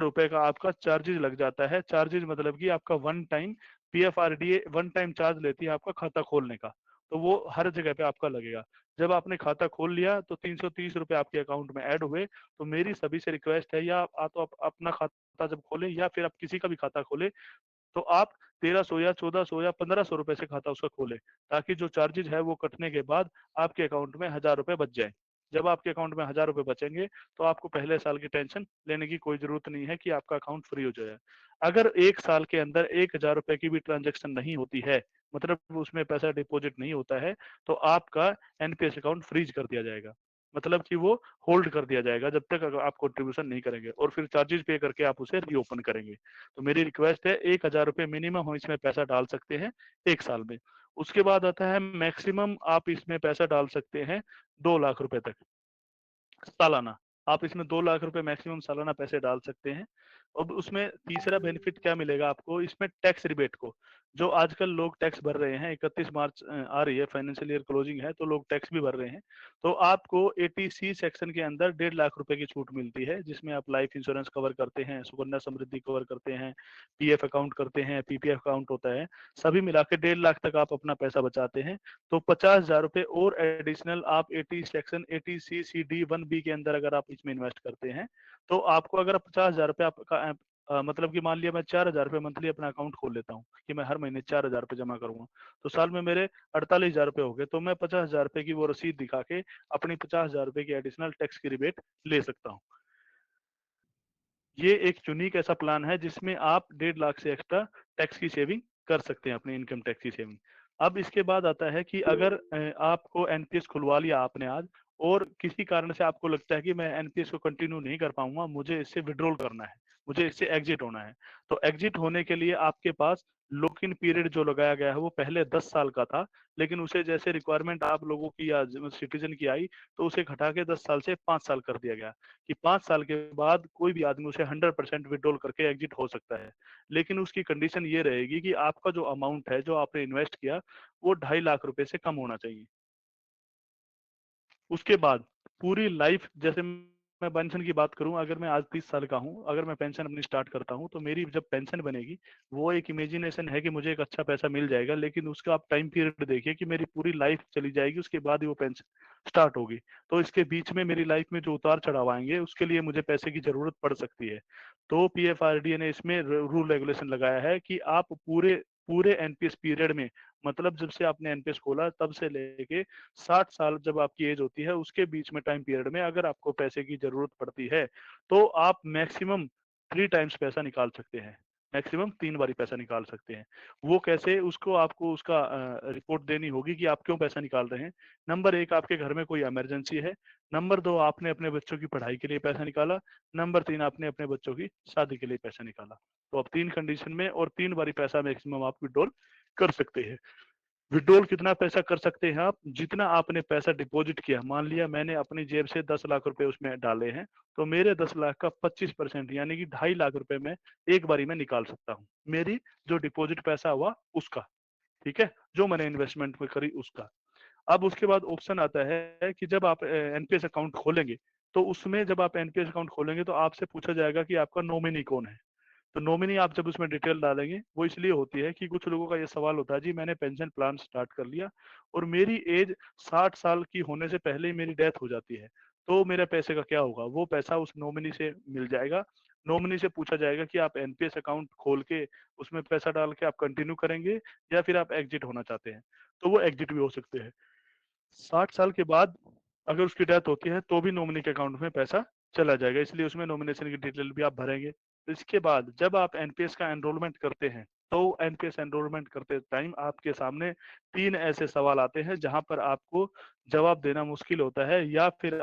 रुपए का आपका चार्जेज लग जाता है। चार्जेज मतलब कि आपका one time PFRDA one time charge लेती है आपका खाता खोलने का, तो वो हर जगह पे आपका लगेगा। जब आपने खाता खोल लिया तो 330 रुपए आपके अकाउंट में ऐड हुए। तो मेरी सभी से रिक्वेस्ट है, या तो आप अपना खाता जब खोलें या फिर आप किसी का भी खाता खोले, तो आप 1300 या 1400 या 1500 रुपए से खाता उसका खोले, ताकि जो चार्जेज है वो कटने के बाद आपके अकाउंट में 1000 रुपए बच जाए। जब आपके अकाउंट में 1000 रुपए बचेंगे तो आपको पहले साल की टेंशन लेने की कोई जरूरत नहीं है कि आपका अकाउंट फ्री हो जाए। अगर एक साल के अंदर 1000 रुपए की भी ट्रांजेक्शन नहीं होती है, मतलब उसमें पैसा डिपॉजिट नहीं होता है, तो आपका एनपीएस अकाउंट फ्रीज कर दिया जाएगा। मतलब कि वो होल्ड कर दिया जाएगा जब तक अगर आप कंट्रीब्यूशन नहीं करेंगे, और फिर चार्जेस पे करके आप उसे रीओपन करेंगे। तो मेरी रिक्वेस्ट है, 1000 रुपए मिनिमम हम इसमें पैसा डाल सकते हैं एक साल में। उसके बाद आता है मैक्सिमम आप इसमें पैसा डाल सकते हैं 2 लाख रुपए तक सालाना। आप इसमें 2 लाख रुपए मैक्सिमम सालाना पैसे डाल सकते हैं। अब उसमें तीसरा बेनिफिट क्या मिलेगा आपको, इसमें टैक्स रिबेट को, जो आजकल लोग टैक्स भर रहे हैं, 31 मार्च आ रही है, फाइनेंशियल ईयर क्लोजिंग है, तो लोग टैक्स भी भर रहे हैं। तो आपको 80C सेक्शन के अंदर 1.5 लाख रुपए की छूट मिलती है, जिसमें आप लाइफ इंश्योरेंस कवर करते हैं, सुकन्या समृद्धि कवर करते हैं, पीएफ अकाउंट करते हैं, पीपीएफ अकाउंट होता है, सभी मिला के 1.5 लाख तक आप अपना पैसा बचाते हैं। तो 50,000 रुपए और एडिशनल आप 80 सेक्शन 80C CD 1B के अंदर अगर आप इसमें इन्वेस्ट करते हैं, तो आपको अगर 50,000 रुपए आपका मतलब कि मान लिया मैं 4,000 रुपए मंथली अपना अकाउंट खोल लेता हूँ कि मैं हर महीने 4,000 रुपए जमा करूंगा, तो साल में मेरे 48,000 रुपए हो गए। तो मैं 50,000 रुपए की वो रसीद दिखा के अपनी 50,000 रुपए की एडिशनल टैक्स की रिबेट ले सकता हूँ। ये एक यूनिक ऐसा प्लान है जिसमें आप 1.5 लाख से एक्स्ट्रा टैक्स की सेविंग कर सकते हैं, अपने इनकम टैक्स की सेविंग। अब इसके बाद आता है कि अगर आपको एनपीएस खुलवा लिया आपने आज, और किसी कारण से आपको लगता है कि मैं एनपीएस को कंटिन्यू नहीं कर पाऊंगा, मुझे इससे विड्रॉल करना है, मुझे इससे एग्जिट होना है, तो एग्जिट होने के लिए आपके पास लॉक इन पीरियड जो लगाया गया है वो पहले 10 साल का था, लेकिन उसे जैसे रिक्वायरमेंट आप लोगों की या सिटीजन की आई, तो उसे घटा के 10 साल से 5 साल कर दिया गया, कि 5 साल के बाद कोई भी आदमी उसे 100% विड्रॉल करके एग्जिट हो सकता है। लेकिन उसकी कंडीशन ये रहेगी कि आपका जो अमाउंट है, जो आपने इन्वेस्ट किया, वो 2.5 लाख रुपए से कम होना चाहिए। उसके बाद पूरी लाइफ, जैसे मैं पेंशन की बात करूं, अगर मैं आज 30 साल का हूं, अगर मैं पेंशन अपनी स्टार्ट करता हूं, तो मेरी जब पेंशन बनेगी, वो एक इमेजिनेशन है कि मुझे एक अच्छा पैसा मिल जाएगा, लेकिन उसका आप टाइम पीरियड देखिए कि मेरी पूरी लाइफ चली जाएगी, उसके बाद ही वो पेंशन स्टार्ट होगी। तो इसके बीच में मेरी लाइफ में जो उतार चढ़ाव आएंगे, उसके लिए मुझे पैसे की जरूरत पड़ सकती है। तो पीएफआरडीए ने इसमें रूल रेगुलेशन लगाया है कि आप पूरे पूरे एनपीएस पीरियड में, मतलब जब से आपने एनपीएस खोला तब से लेके 60 साल जब आपकी एज होती है, उसके बीच में टाइम पीरियड में अगर आपको पैसे की जरूरत पड़ती है, तो आप मैक्सिमम 3 टाइम्स पैसा निकाल सकते हैं, मैक्सिमम 3 बारी पैसा निकाल सकते हैं। वो कैसे, उसको आपको उसका रिपोर्ट देनी होगी कि आप क्यों पैसा निकाल रहे हैं। नंबर 1, आपके घर में कोई इमरजेंसी है। नंबर 2, आपने अपने बच्चों की पढ़ाई के लिए पैसा निकाला। नंबर 3, आपने अपने बच्चों की शादी के लिए पैसा निकाला। तो आप 3 कंडीशन में और 3 बारी पैसा मैक्सिमम आप विड्रॉल कर सकते हैं। विड्रॉल कितना पैसा कर सकते हैं आप, जितना आपने पैसा डिपॉजिट किया। मान लिया मैंने अपनी जेब से 10 लाख रुपए उसमें डाले हैं, तो मेरे 10 लाख का 25% यानी कि 2.5 लाख रुपए में एक बारी में निकाल सकता हूँ, मेरी जो डिपॉजिट पैसा हुआ उसका। ठीक है, जो मैंने इन्वेस्टमेंट में करी उसका। अब उसके बाद ऑप्शन आता है कि जब आप एनपीएस अकाउंट खोलेंगे, तो उसमें जब आप एनपीएस अकाउंट खोलेंगे तो आपसे पूछा जाएगा कि आपका नॉमिनी कौन है। तो नॉमिनी आप जब उसमें डिटेल डालेंगे, वो इसलिए होती है कि कुछ लोगों का ये सवाल होता है, जी मैंने पेंशन प्लान स्टार्ट कर लिया और मेरी एज 60 साल की होने से पहले ही मेरी डेथ हो जाती है, तो मेरे पैसे का क्या होगा। वो पैसा उस नॉमिनी से मिल जाएगा। नॉमिनी से पूछा जाएगा कि आप एनपीएस अकाउंट खोल के उसमें पैसा डाल के आप कंटिन्यू करेंगे या फिर आप एग्जिट होना चाहते हैं, तो वो एग्जिट भी हो सकते हैं। 60 साल के बाद अगर उसकी डेथ होती है तो भी नॉमिनी के अकाउंट में पैसा चला जाएगा, इसलिए उसमें नॉमिनेशन की डिटेल भी आप भरेंगे। इसके बाद जब आप एनपीएस का एनरोलमेंट करते हैं, तो एनपीएस एनरोलमेंट करते टाइम आपके सामने 3 ऐसे सवाल आते हैं जहां पर आपको जवाब देना मुश्किल होता है, या फिर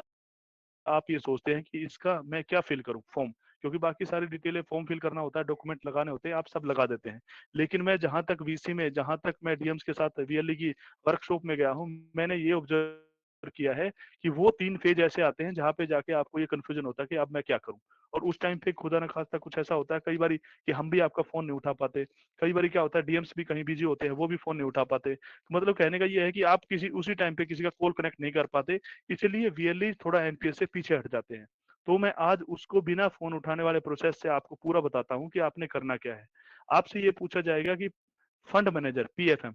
आप ये सोचते हैं कि इसका मैं क्या फिल करूं फॉर्म, क्योंकि बाकी सारी डिटेलें फॉर्म फिल करना होता है, डॉक्यूमेंट लगाने होते हैं, आप सब लगा देते हैं। लेकिन मैं जहां तक वीसी में, जहां तक मैं डीएम्स के साथ वीएलई की वर्कशॉप में गया हूं, मैंने ये ऑब्जर्व किया है कि वो 3 फेज ऐसे आते हैं जहां पे जाके आपको ये कंफ्यूजन होता है कि अब मैं क्या करूं। और उस टाइम पे खुदा न खास्ता कुछ ऐसा होता है कई बार कि हम भी आपका फोन नहीं उठा पाते। कई बार क्या होता है, डीएम्स भी कहीं बिजी होते हैं, वो भी फोन नहीं उठा पाते। मतलब कहने का ये है कि आप किसी उसी टाइम पे किसी का कॉल कनेक्ट नहीं कर पाते, इसलिए वीएलई थोड़ा एनपीएस से पीछे हट जाते हैं। तो मैं आज उसको बिना फोन उठाने वाले प्रोसेस से आपको पूरा बताता हूँ कि आपने करना क्या है। आपसे ये पूछा जाएगा कि फंड मैनेजर पीएफएम,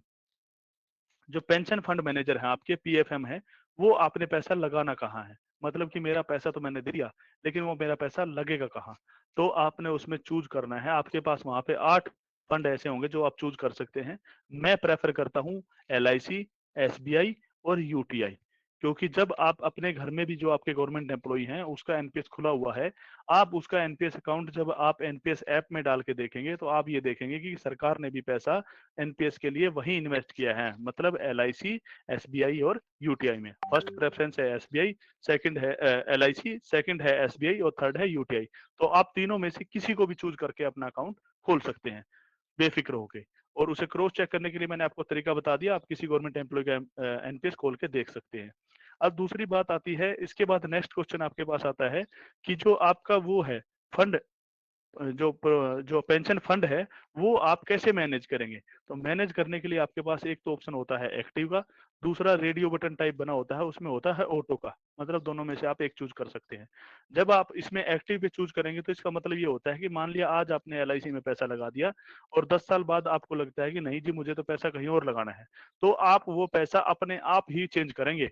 जो पेंशन फंड मैनेजर है आपके पीएफएम है, वो आपने पैसा लगाना कहाँ है? मतलब कि मेरा पैसा तो मैंने दे दिया, लेकिन वो मेरा पैसा लगेगा कहाँ? तो आपने उसमें चूज करना है। आपके पास वहां पे 8 फंड ऐसे होंगे जो आप चूज कर सकते हैं। मैं प्रेफर करता हूँ एलआईसी, एसबीआई और यूटीआई, क्योंकि जब आप अपने घर में भी जो आपके गवर्नमेंट एम्प्लॉई हैं उसका एनपीएस खुला हुआ है, आप उसका एनपीएस अकाउंट जब आप एनपीएस ऐप में डाल के देखेंगे तो आप ये देखेंगे कि सरकार ने भी पैसा एनपीएस के लिए वही इन्वेस्ट किया है, मतलब एलआईसी, एसबीआई और यूटीआई में। फर्स्ट प्रेफरेंस है एसबीआई, सेकंड है एलआईसी, सेकंड है एसबीआई और थर्ड है यूटीआई। तो आप तीनों में से किसी को भी चूज करके अपना अकाउंट खोल सकते हैं बेफिक्र होके। और उसे क्रॉस चेक करने के लिए मैंने आपको तरीका बता दिया, आप किसी गवर्नमेंट एम्प्लॉय का एनपीएस खोल के देख सकते हैं। अब दूसरी बात आती है, इसके बाद नेक्स्ट क्वेश्चन आपके पास आता है कि जो आपका वो है फंड, जो पेंशन फंड है, वो आप कैसे मैनेज करेंगे? तो मैनेज करने के लिए आपके पास एक तो ऑप्शन होता है एक्टिव का, दूसरा रेडियो बटन टाइप बना होता है, उसमें होता है ऑटो का। मतलब दोनों में से आप एक चूज कर सकते हैं। जब आप इसमें एक्टिव पे चूज करेंगे तो इसका मतलब ये होता है कि मान लिया आज आपने एलआईसी में पैसा लगा दिया और 10 साल बाद आपको लगता है कि नहीं जी मुझे तो पैसा कहीं और लगाना है, तो आप वो पैसा अपने आप ही चेंज करेंगे।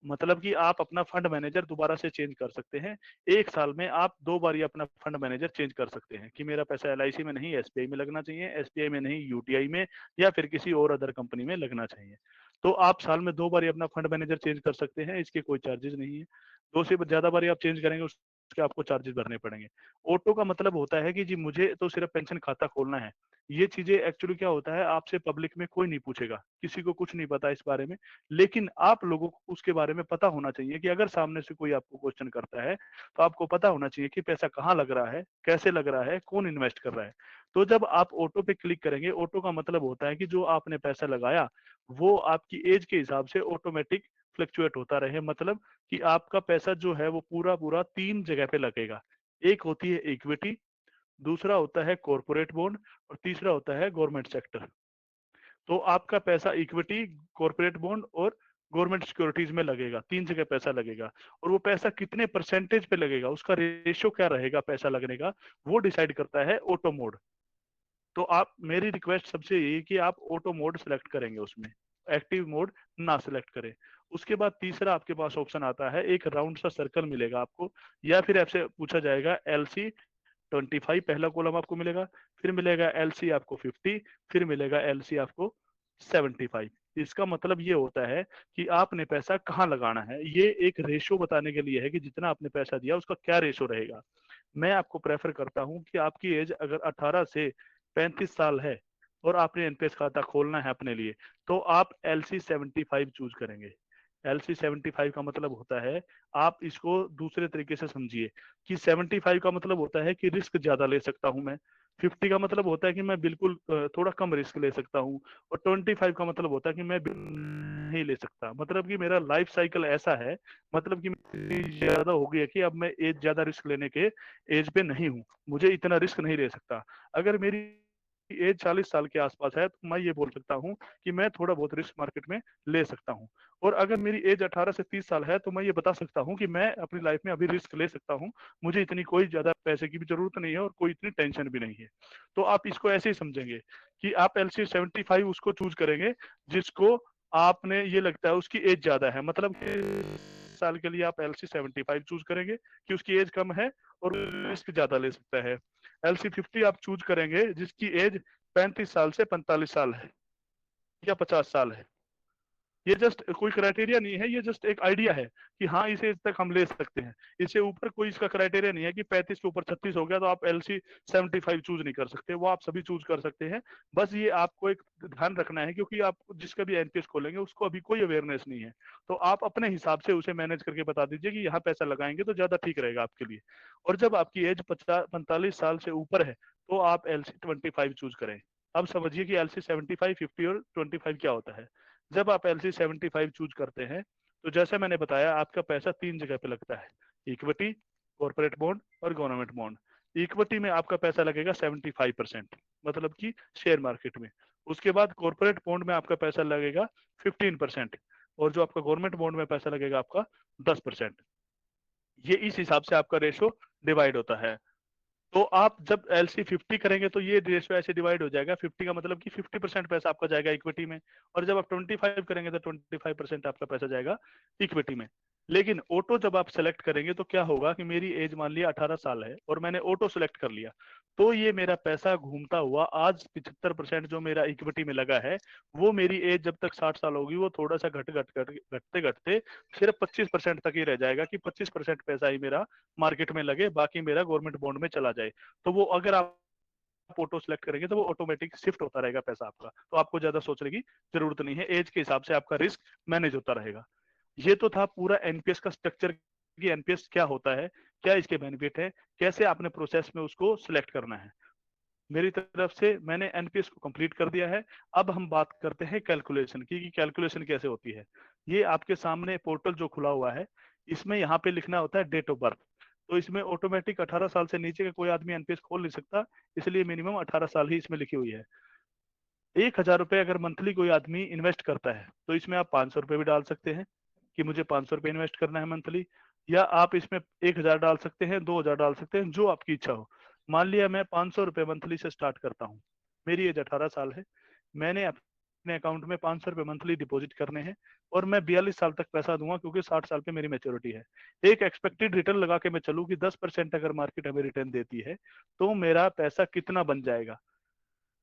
मतलब कि आप अपना फंड मैनेजर दोबारा से चेंज कर सकते हैं। 1 साल में आप 2 बार ही अपना फंड मैनेजर चेंज कर सकते हैं कि मेरा पैसा एलआईसी में नहीं एसबीआई में लगना चाहिए, एसबीआई में नहीं यूटीआई में, या फिर किसी और अदर कंपनी में लगना चाहिए। तो आप साल में 2 बार ही अपना फंड मैनेजर चेंज कर सकते हैं, इसके कोई चार्जेस नहीं है। 2 से ज़्यादा बार आप चेंज करेंगे उसके आपको चार्जेस भरने पड़ेंगे। ऑटो का मतलब होता है कि जी मुझे तो सिर्फ पेंशन खाता खोलना है। ये चीज़ें एक्चुअली क्या होता है, आपसे पब्लिक में कोई नहीं पूछेगा, किसी को कुछ नहीं पता इस बारे में। लेकिन आप लोगों को उसके बारे में पता होना चाहिए कि अगर सामने से कोई आपको क्वेश्चन करता है तो आपको पता होना चाहिए कि पैसा कहाँ लग रहा है, कैसे लग रहा है, कौन इन्वेस्ट कर रहा है। तो जब आप ऑटो पे क्लिक करेंगे, ऑटो का मतलब होता है कि जो आपने पैसा लगाया वो आपकी एज के हिसाब से ऑटोमेटिक फ्लक्चुएट होता रहे। मतलब कि आपका पैसा जो है वो पूरा पूरा 3 जगह पे लगेगा। एक होती है इक्विटी, दूसरा होता है कॉर्पोरेट बॉन्ड और तीसरा होता है गवर्नमेंट सेक्टर। तो आपका पैसा इक्विटी, कॉर्पोरेट बॉन्ड और गवर्नमेंट सिक्योरिटीज में लगेगा, 3 जगह पैसा लगेगा। और वो पैसा कितने परसेंटेज पे लगेगा, उसका रेशियो क्या रहेगा पैसा लगने का, वो डिसाइड करता है ऑटो मोड। तो आप, मेरी रिक्वेस्ट सबसे यही है कि आप ऑटो मोड सेलेक्ट करेंगे उसमें, एक्टिव मोड ना सेलेक्ट करें। उसके बाद तीसरा आपके पास ऑप्शन आता है, एक राउंड सा सर्कल मिलेगा आपको, या फिर आपसे पूछा जाएगा एलसी 25, पहला कॉलम आपको मिलेगा, फिर मिलेगा एलसी आपको 50, फिर मिलेगा एलसी आपको 75। इसका मतलब ये होता है कि आपने पैसा कहाँ लगाना है। ये एक रेशो बताने के लिए है कि जितना आपने पैसा दिया उसका क्या रेशो रहेगा। मैं आपको प्रेफर करता हूँ कि आपकी एज अगर 18 से 35 साल है और आपने एनपीएस खाता खोलना है अपने लिए, तो आप एलसी 75 चूज करेंगे। एलसी 75 का मतलब होता है, आप इसको दूसरे तरीके से समझिए कि 75 का मतलब होता है कि रिस्क ज्यादा ले सकता हूं मैं, 50 का मतलब होता है कि मैं बिल्कुल थोड़ा कम रिस्क ले सकता हूँ, और 25 का मतलब होता है कि मैं नहीं ले सकता। मतलब कि मेरा लाइफ साइकिल ऐसा है, मतलब कि ज्यादा हो गई है कि अब मैं एज ज्यादा रिस्क लेने के एज पे नहीं हूँ, मुझे इतना रिस्क नहीं ले सकता। अगर मेरी एज 40 साल के आसपास है तो मैं ये बोल सकता हूँ कि मैं थोड़ा बहुत रिस्क मार्केट में ले सकता हूँ। और अगर मेरी एज 18 से 30 साल है तो मैं ये बता सकता हूँ कि मैं अपनी लाइफ में अभी रिस्क ले सकता हूँ, मुझे इतनी कोई ज्यादा पैसे की भी जरूरत नहीं है और कोई इतनी टेंशन भी नहीं है। तो आप इसको ऐसे ही समझेंगे कि आप एलसी 75 उसको चूज करेंगे जिसको आपने ये लगता है उसकी एज ज्यादा है। मतलब साल के लिए आप एलसी 75 चूज करेंगे कि उसकी एज कम है और रिस्क ज्यादा ले सकता है। एलसी 50 आप चूज करेंगे जिसकी एज 35 साल से 45 साल है या 50 साल है। ये जस्ट कोई क्राइटेरिया नहीं है, ये जस्ट एक आइडिया है कि हाँ इस एज तक हम ले सकते हैं। इससे ऊपर कोई इसका क्राइटेरिया नहीं है कि 35 के ऊपर 36 हो गया तो आप एलसी 75 चूज नहीं कर सकते, वो आप सभी चूज कर सकते हैं। बस ये आपको एक ध्यान रखना है क्योंकि आप जिसका भी एनपीएस खोलेंगे उसको अभी कोई अवेयरनेस नहीं है, तो आप अपने हिसाब से उसे मैनेज करके बता दीजिए कि यहाँ पैसा लगाएंगे तो ज्यादा ठीक रहेगा आपके लिए। और जब आपकी एज 45 साल से ऊपर है तो आप एलसी 25 चूज करें। अब समझिए कि एलसी 75, 50 और 25 क्या होता है। जब आप एलसी 75 चूज करते हैं तो जैसे मैंने बताया आपका पैसा 3 जगह पे लगता है, इक्विटी, कॉर्पोरेट बॉन्ड और गवर्नमेंट बॉन्ड। इक्विटी में आपका पैसा लगेगा 75%, मतलब कि शेयर मार्केट में। उसके बाद कॉर्पोरेट बॉन्ड में आपका पैसा लगेगा 15%, और जो आपका गवर्नमेंट बॉन्ड में पैसा लगेगा आपका 10%। ये इस हिसाब से आपका रेशो डिवाइड होता है। तो आप जब एलसी 50 करेंगे तो ये रेशियो ऐसे डिवाइड हो जाएगा, 50 का मतलब कि 50% पैसा आपका जाएगा इक्विटी में, और जब आप 25 करेंगे तो 25% आपका पैसा जाएगा इक्विटी में। लेकिन ऑटो जब आप सेलेक्ट करेंगे तो क्या होगा कि मेरी एज मान लिया 18 साल है और मैंने ऑटो सेलेक्ट कर लिया, तो ये मेरा पैसा घूमता हुआ आज 75% जो मेरा इक्विटी में लगा है, वो मेरी एज जब तक 60 साल होगी वो थोड़ा सा घटते घटते सिर्फ 25% तक ही रह जाएगा, कि 25% पैसा ही मेरा मार्केट में लगे, बाकी मेरा गवर्नमेंट बॉन्ड में चला जाए। तो वो अगर आप ऑटो सेलेक्ट करेंगे तो वो ऑटोमेटिक शिफ्ट होता रहेगा पैसा आपका, तो आपको ज्यादा सोचने की जरूरत नहीं है, एज के हिसाब से आपका रिस्क मैनेज होता रहेगा। ये तो था पूरा एनपीएस का स्ट्रक्चर, कि एनपीएस क्या होता है, क्या इसके बेनिफिट है, कैसे आपने प्रोसेस में उसको सिलेक्ट करना है। मेरी तरफ से मैंने एनपीएस को कंप्लीट कर दिया है। अब हम बात करते हैं कैलकुलेशन की, कि कैलकुलेशन कैसे होती है। ये आपके सामने पोर्टल जो खुला हुआ है, इसमें यहाँ पे लिखना होता है डेट ऑफ बर्थ। तो इसमें ऑटोमेटिक 18 साल से नीचे का कोई आदमी एनपीएस खोल नहीं सकता, इसलिए मिनिमम 18 साल ही इसमें लिखी हुई है। 1,000 रुपये अगर मंथली कोई आदमी इन्वेस्ट करता है तो इसमें आप 500 रुपये भी डाल सकते हैं, कि मुझे 500 रुपये इन्वेस्ट करना है मंथली, या आप इसमें 1,000 डाल सकते हैं, 2,000 डाल सकते हैं, जो आपकी इच्छा हो। मान लिया मैं 500 रुपये मंथली से स्टार्ट करता हूँ, मेरी एज 18 साल है, मैंने अपने अकाउंट में 500 रुपये मंथली डिपॉजिट करने हैं, और मैं 42 साल तक पैसा दूंगा, क्योंकि 60 साल पे मेरी मेच्योरिटी है। एक एक्सपेक्टेड रिटर्न लगा के मैं चलूँ कि 10% अगर मार्केट हमें रिटर्न देती है, तो मेरा पैसा कितना बन जाएगा।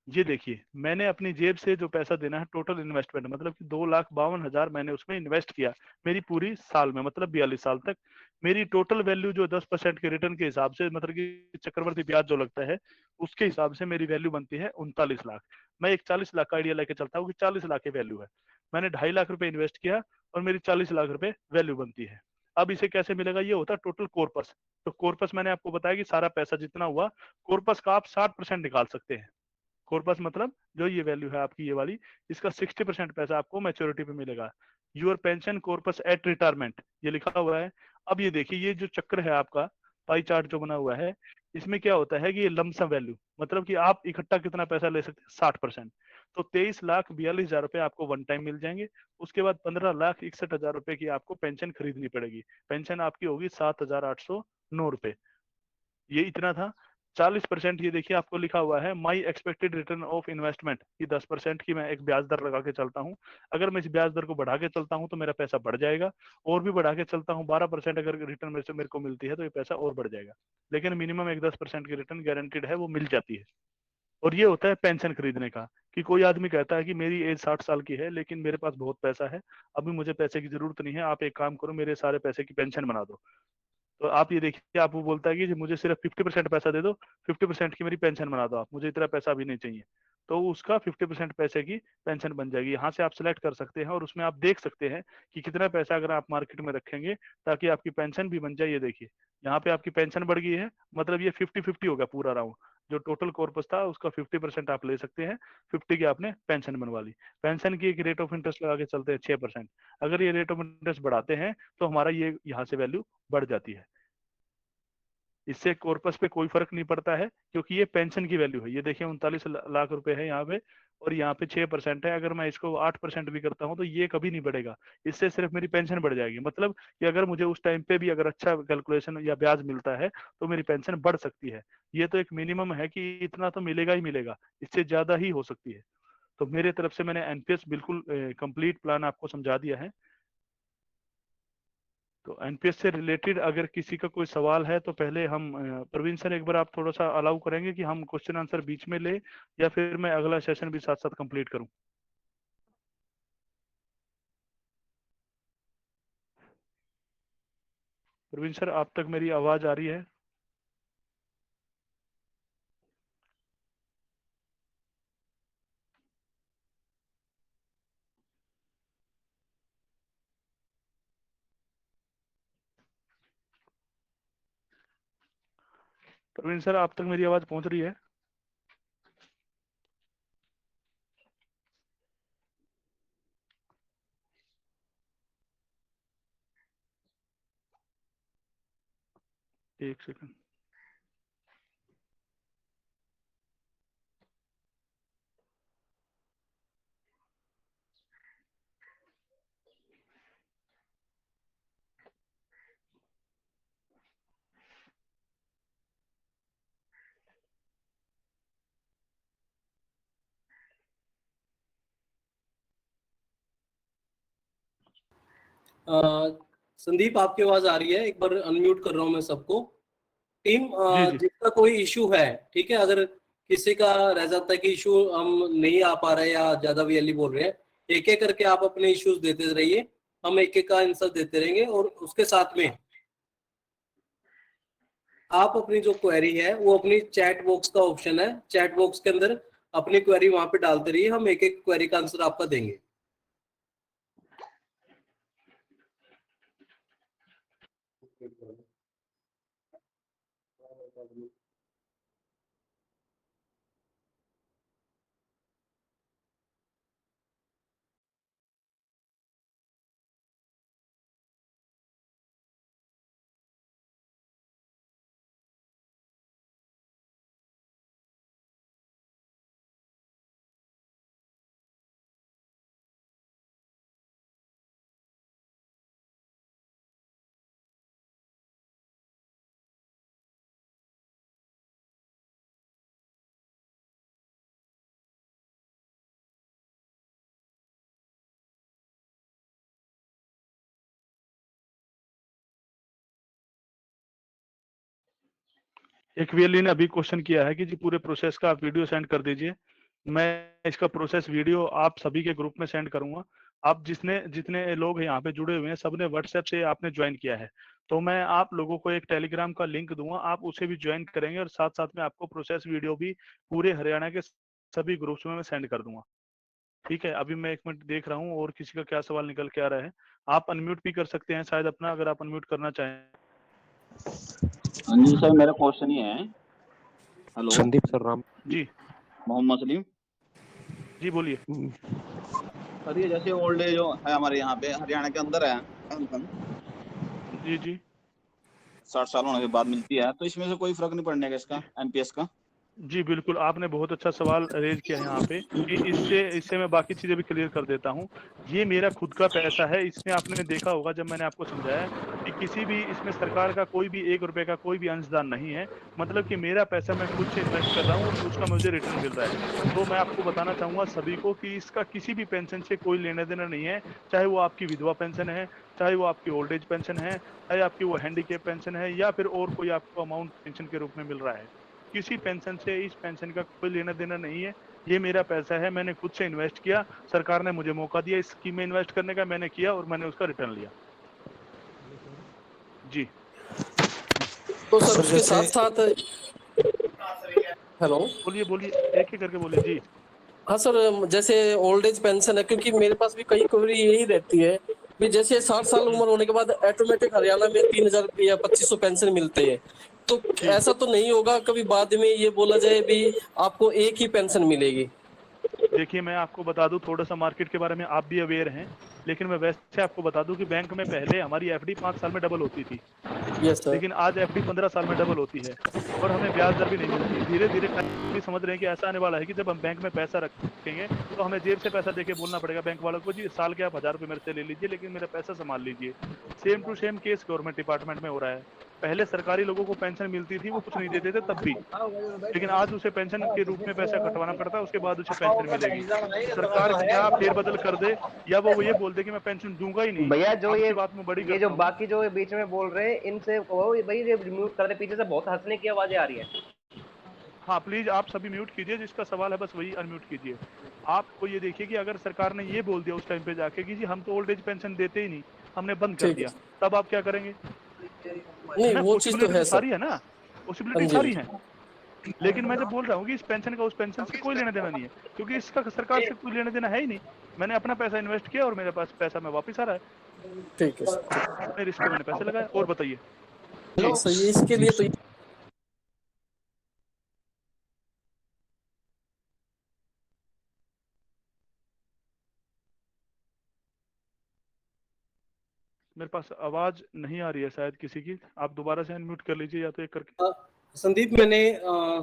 ये देखिए, मैंने अपनी जेब से जो पैसा देना है, टोटल इन्वेस्टमेंट मतलब कि 2,52,000 मैंने उसमें इन्वेस्ट किया, मेरी पूरी साल में, मतलब 42 साल तक। मेरी टोटल वैल्यू जो 10% के रिटर्न के हिसाब से, मतलब कि चक्रवर्ती ब्याज जो लगता है, उसके हिसाब से मेरी वैल्यू बनती है 39 लाख। मैं एक 40 लाख का आइडिया लेके चलता हूँ कि 40 लाख की वैल्यू है, मैंने 2.5 लाख रुपए इन्वेस्ट किया, और मेरी 40 लाख रुपए वैल्यू बनती है। अब इसे कैसे मिलेगा, ये होता है टोटल कॉर्पस। तो कॉर्पस मैंने आपको बताया कि सारा पैसा जितना हुआ, कॉर्पस का आप 60% निकाल सकते हैं। कॉर्पस मतलब जो ये वैल्यू है आपकी, ये वाली, इसका 60% पैसा आपको मैच्योरिटी पे मिलेगा। Your pension corpus at retirement, ये लिखा हुआ है। अब ये देखिए, ये जो चक्र है आपका, पाई चार्ट जो बना हुआ है, इसमें क्या होता है कि ये लमसम वैल्यू, मतलब कि आप इकट्ठा कितना पैसा ले सकते हैं, 60%। तो 23,42,000 रुपए आपको वन टाइम मिल जाएंगे। उसके बाद 15,61,000 रुपए की आपको पेंशन खरीदनी पड़ेगी। पेंशन आपकी होगी 7,809 रुपए। ये इतना था। 40%, ये देखिए आपको लिखा हुआ है माई एक्सपेक्टेड रिटर्न ऑफ इन्वेस्टमेंट, की 10% की मैं एक ब्याज दर लगा के चलता हूँ। अगर मैं इस ब्याज दर को बढ़ा के चलता हूँ तो मेरा पैसा बढ़ जाएगा, और भी बढ़ा के चलता हूँ 12% अगर रिटर्न मेरे को मिलती है तो ये पैसा और बढ़ जाएगा। लेकिन मिनिमम एक 10% की रिटर्न गारंटीड है, वो मिल जाती है। और ये होता है पेंशन खरीदने का, कि कोई आदमी कहता है कि मेरी एज 60 साल की है लेकिन मेरे पास बहुत पैसा है, अभी मुझे पैसे की जरूरत नहीं है, आप एक काम करो, मेरे सारे पैसे की पेंशन बना दो। तो आप ये देखिए, आप वो बोलता है कि मुझे सिर्फ 50% पैसा दे दो, 50% की मेरी पेंशन बना दो, आप मुझे इतना पैसा भी नहीं चाहिए। तो उसका 50% पैसे की पेंशन बन जाएगी। यहाँ से आप सिलेक्ट कर सकते हैं, और उसमें आप देख सकते हैं कि कितना पैसा अगर आप मार्केट में रखेंगे ताकि आपकी पेंशन भी बन जाए। ये देखिए, यहाँ पे आपकी पेंशन बढ़ गई है, मतलब ये 50-50 हो गया पूरा राउंड। जो टोटल कॉर्पस था उसका 50% आप ले सकते हैं, 50 की आपने पेंशन बनवा ली। पेंशन की एक रेट ऑफ इंटरेस्ट लगा के चलते हैं 6%। अगर ये रेट ऑफ इंटरेस्ट बढ़ाते हैं तो हमारा ये यहाँ से वैल्यू बढ़ जाती है। इससे कॉर्पस पे कोई फर्क नहीं पड़ता है, क्योंकि ये पेंशन की वैल्यू है। ये देखिए 39 लाख रुपए है यहाँ पे, और यहाँ पे 6% है। अगर मैं इसको 8% भी करता हूँ तो ये कभी नहीं बढ़ेगा, इससे सिर्फ मेरी पेंशन बढ़ जाएगी। मतलब कि अगर मुझे उस टाइम पे भी अगर अच्छा कैलकुलेशन या ब्याज मिलता है तो मेरी पेंशन बढ़ सकती है। ये तो एक मिनिमम है कि इतना तो मिलेगा ही मिलेगा, इससे ज्यादा ही हो सकती है। तो मेरे तरफ से मैंने एनपीएस बिल्कुल कंप्लीट प्लान आपको समझा दिया है। तो एनपीएस से रिलेटेड अगर किसी का कोई सवाल है तो पहले हम प्रवीण सर, एक बार आप थोड़ा सा अलाउ करेंगे कि हम क्वेश्चन आंसर बीच में ले, या फिर मैं अगला सेशन भी साथ साथ कंप्लीट करूं। प्रवीण सर, आप तक मेरी आवाज आ रही है? प्रवीण सर, आप तक मेरी आवाज पहुंच रही है? एक सेकंड। संदीप आपकी आवाज आ रही है, एक बार अनम्यूट कर रहा हूं मैं सबको। टीम, जी जी जिसका कोई इशू है, ठीक है, अगर किसी का रह जाता है कि इशू हम नहीं आ पा रहे या ज्यादा वीएलई बोल रहे हैं, एक एक करके आप अपने इश्यूज देते रहिए, हम एक एक का आंसर देते रहेंगे। और उसके साथ में आप अपनी जो क्वेरी है वो अपनी चैट बॉक्स का ऑप्शन है, चैट बॉक्स के अंदर अपनी क्वेरी वहां पे डालते रहिए, हम एक एक क्वेरी का आंसर आपका देंगे। एक वीएलई ने अभी क्वेश्चन किया है कि जी पूरे प्रोसेस का आप वीडियो सेंड कर दीजिए। मैं इसका प्रोसेस वीडियो आप सभी के ग्रुप में सेंड करूंगा। आप जितने जितने लोग यहाँ पे जुड़े हुए हैं सबने व्हाट्सएप से आपने ज्वाइन किया है, तो मैं आप लोगों को एक टेलीग्राम का लिंक दूंगा, आप उसे भी ज्वाइन करेंगे और साथ साथ में आपको प्रोसेस वीडियो भी पूरे हरियाणा के सभी ग्रुप्स में मैं सेंड कर दूंगा। ठीक है, अभी मैं 1 मिनट देख रहा हूँ और किसी का क्या सवाल निकल के आ रहा है। आप अनम्यूट भी कर सकते हैं शायद अपना, अगर आप अनम्यूट करना चाहें। हाँ जी सर, मेरा क्वेश्चन ये है। Hello Sandeep sir, Ram ji Mohammad Salim. जी बोलिए। सर ये जैसे ओल्ड एज जो है हमारे यहाँ पे हरियाणा के अंदर है, कम से कम जी जी 60 साल होने के बाद मिलती है, तो इसमें से कोई फर्क नहीं पड़ने का इसका एनपीएस का? जी बिल्कुल, आपने बहुत अच्छा सवाल रेज किया है यहाँ पे कि इससे इससे मैं बाकी चीजें भी क्लियर कर देता हूँ। ये मेरा खुद का पैसा है। इसमें आपने देखा होगा जब मैंने आपको समझाया कि किसी भी इसमें सरकार का कोई भी 1 रुपए का कोई भी अंशदान नहीं है। मतलब कि मेरा पैसा मैं खुद से इन्वेस्ट कर रहा हूँ और उसका मुझे रिटर्न मिल रहा है। तो मैं आपको बताना चाहूंगा सभी को कि इसका किसी भी पेंशन से कोई लेना देना नहीं है। चाहे वो आपकी विधवा पेंशन है, चाहे वो आपकी ओल्ड एज पेंशन है, चाहे आपकी वो हैंडीकेप पेंशन है, या फिर और कोई आपको अमाउंट पेंशन के रूप में मिल रहा है। किसी पेंशन से इस पेंशन का कोई लेना देना नहीं है। ये मेरा पैसा है, मैंने खुद से इन्वेस्ट किया। सरकार ने मुझे मौका दिया इस स्कीम में इन्वेस्ट करने का, मैंने किया और मैंने उसका रिटर्न लिया। जी तो सर उसके साथ साथ, हेलो, बोलिए बोलिए, एक एक करके बोलिए जी। हाँ सर, जैसे ओल्ड एज पेंशन है, क्योंकि मेरे पास भी कई क्वेरी यही रहती है कि जैसे 60 साल उम्र होने के बाद ऑटोमेटिक हरियाणा में 3000 या 2500 पेंशन मिलते हैं, तो जी ऐसा तो नहीं होगा कभी बाद में ये बोला जाए भी आपको एक ही पेंशन मिलेगी? देखिए, मैं आपको बता दूं, थोड़ा सा मार्केट के बारे में आप भी अवेयर हैं, लेकिन मैं वैसे आपको बता दूं कि बैंक में पहले हमारी एफडी 5 साल में डबल होती थी, यस सर। लेकिन आज एफडी 15 साल में डबल होती है और हमें ब्याज दर भी नहीं मिलती। धीरे धीरे भी समझ रहे हैं कि ऐसा आने वाला है कि जब हम बैंक में पैसा रखेंगे तो हमें जेब से पैसा देके बोलना पड़ेगा बैंक वालों को, जी साल के आप 1000 रुपये मेरे से ले लीजिए लेकिन मेरा पैसा संभाल लीजिए। Same to same case government department में हो रहा है। पहले सरकारी लोगों को पेंशन मिलती थी, वो कुछ नहीं देते थे तब भी, लेकिन आज उसे पेंशन के रूप में पैसा कटवाना पड़ता है, उसके बाद उसे पेंशन मिलेगी। सरकार क्या फेरबदल कर दे या वो ये बोल दे कि मैं पेंशन दूंगा ही नहीं, भैया जो आपकी बात में बड़ी ये जो करता हूँ। बाकी जो बीच में बोल रहे हैं इनसे कहो भाई ये म्यूट कर दे, पीछे से बहुत हंसने की आवाजें आ रही है। हाँ प्लीज आप सभी म्यूट कीजिए, जिसका सवाल है बस वही अनम्यूट कीजिए। आपको ये देखिए कि अगर सरकार ने ये बोल दिया उस टाइम पे जाके कि जी हम तो ओल्ड एज पेंशन देते ही नहीं, हमने बंद कर ठीक दिया, है। तब आप क्या करेंगे? है नहीं, ना, वो चीज तो पॉसिबिलिटी है तो सर। सारी है ना, हाँ पॉसिबिलिटी जी, हाँ सारी जी। है। लेकिन मैं जब बोल रहा हूँ कि इस पेंशन का उस पेंशन से कोई लेना देना नहीं है, क्योंकि इसका सरकार से कोई लेना देना है ही नहीं। मैंने अपना पैसा इन्वेस्ट किया और मेरे पास पैसा मैं वापस आ रहा है, ठीक है सर, ठीक अपने रिस्क पे मैंने पैसे लगाए। और बताइए है जी। सही, इसके लिए तो मेरे पास आवाज नहीं आ रही है शायद किसी की, आप दोबारा से अनम्यूट कर लीजिए या तो एक करके। संदीप, मैंने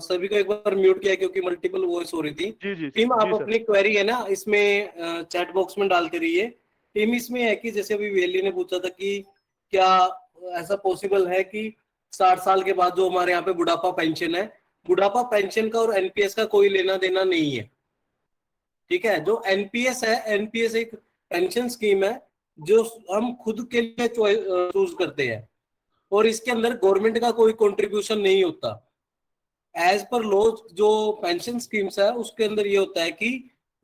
सभी को एक बार म्यूट किया क्योंकि मल्टीपल वॉइस हो रही थी। जी जी टीम, आप जी सर। अपनी क्वेरी है ना इसमें चैट बॉक्स में डालते रहिए। टीम, इसमें है कि जैसे अभी वेली ने पूछा था कि क्या ऐसा पॉसिबल है कि 60 साल के बाद जो हमारे यहाँ पे बुढ़ापा पेंशन है, बुढ़ापा पेंशन का और एनपीएस का कोई लेना देना नहीं है। ठीक है, जो एनपीएस है, एनपीएस एक पेंशन स्कीम है जो हम खुद के लिए चूज करते हैं, और इसके अंदर गवर्नमेंट का कोई कंट्रीब्यूशन नहीं होता। एज पर लॉ जो पेंशन स्कीम्स है उसके अंदर ये होता है कि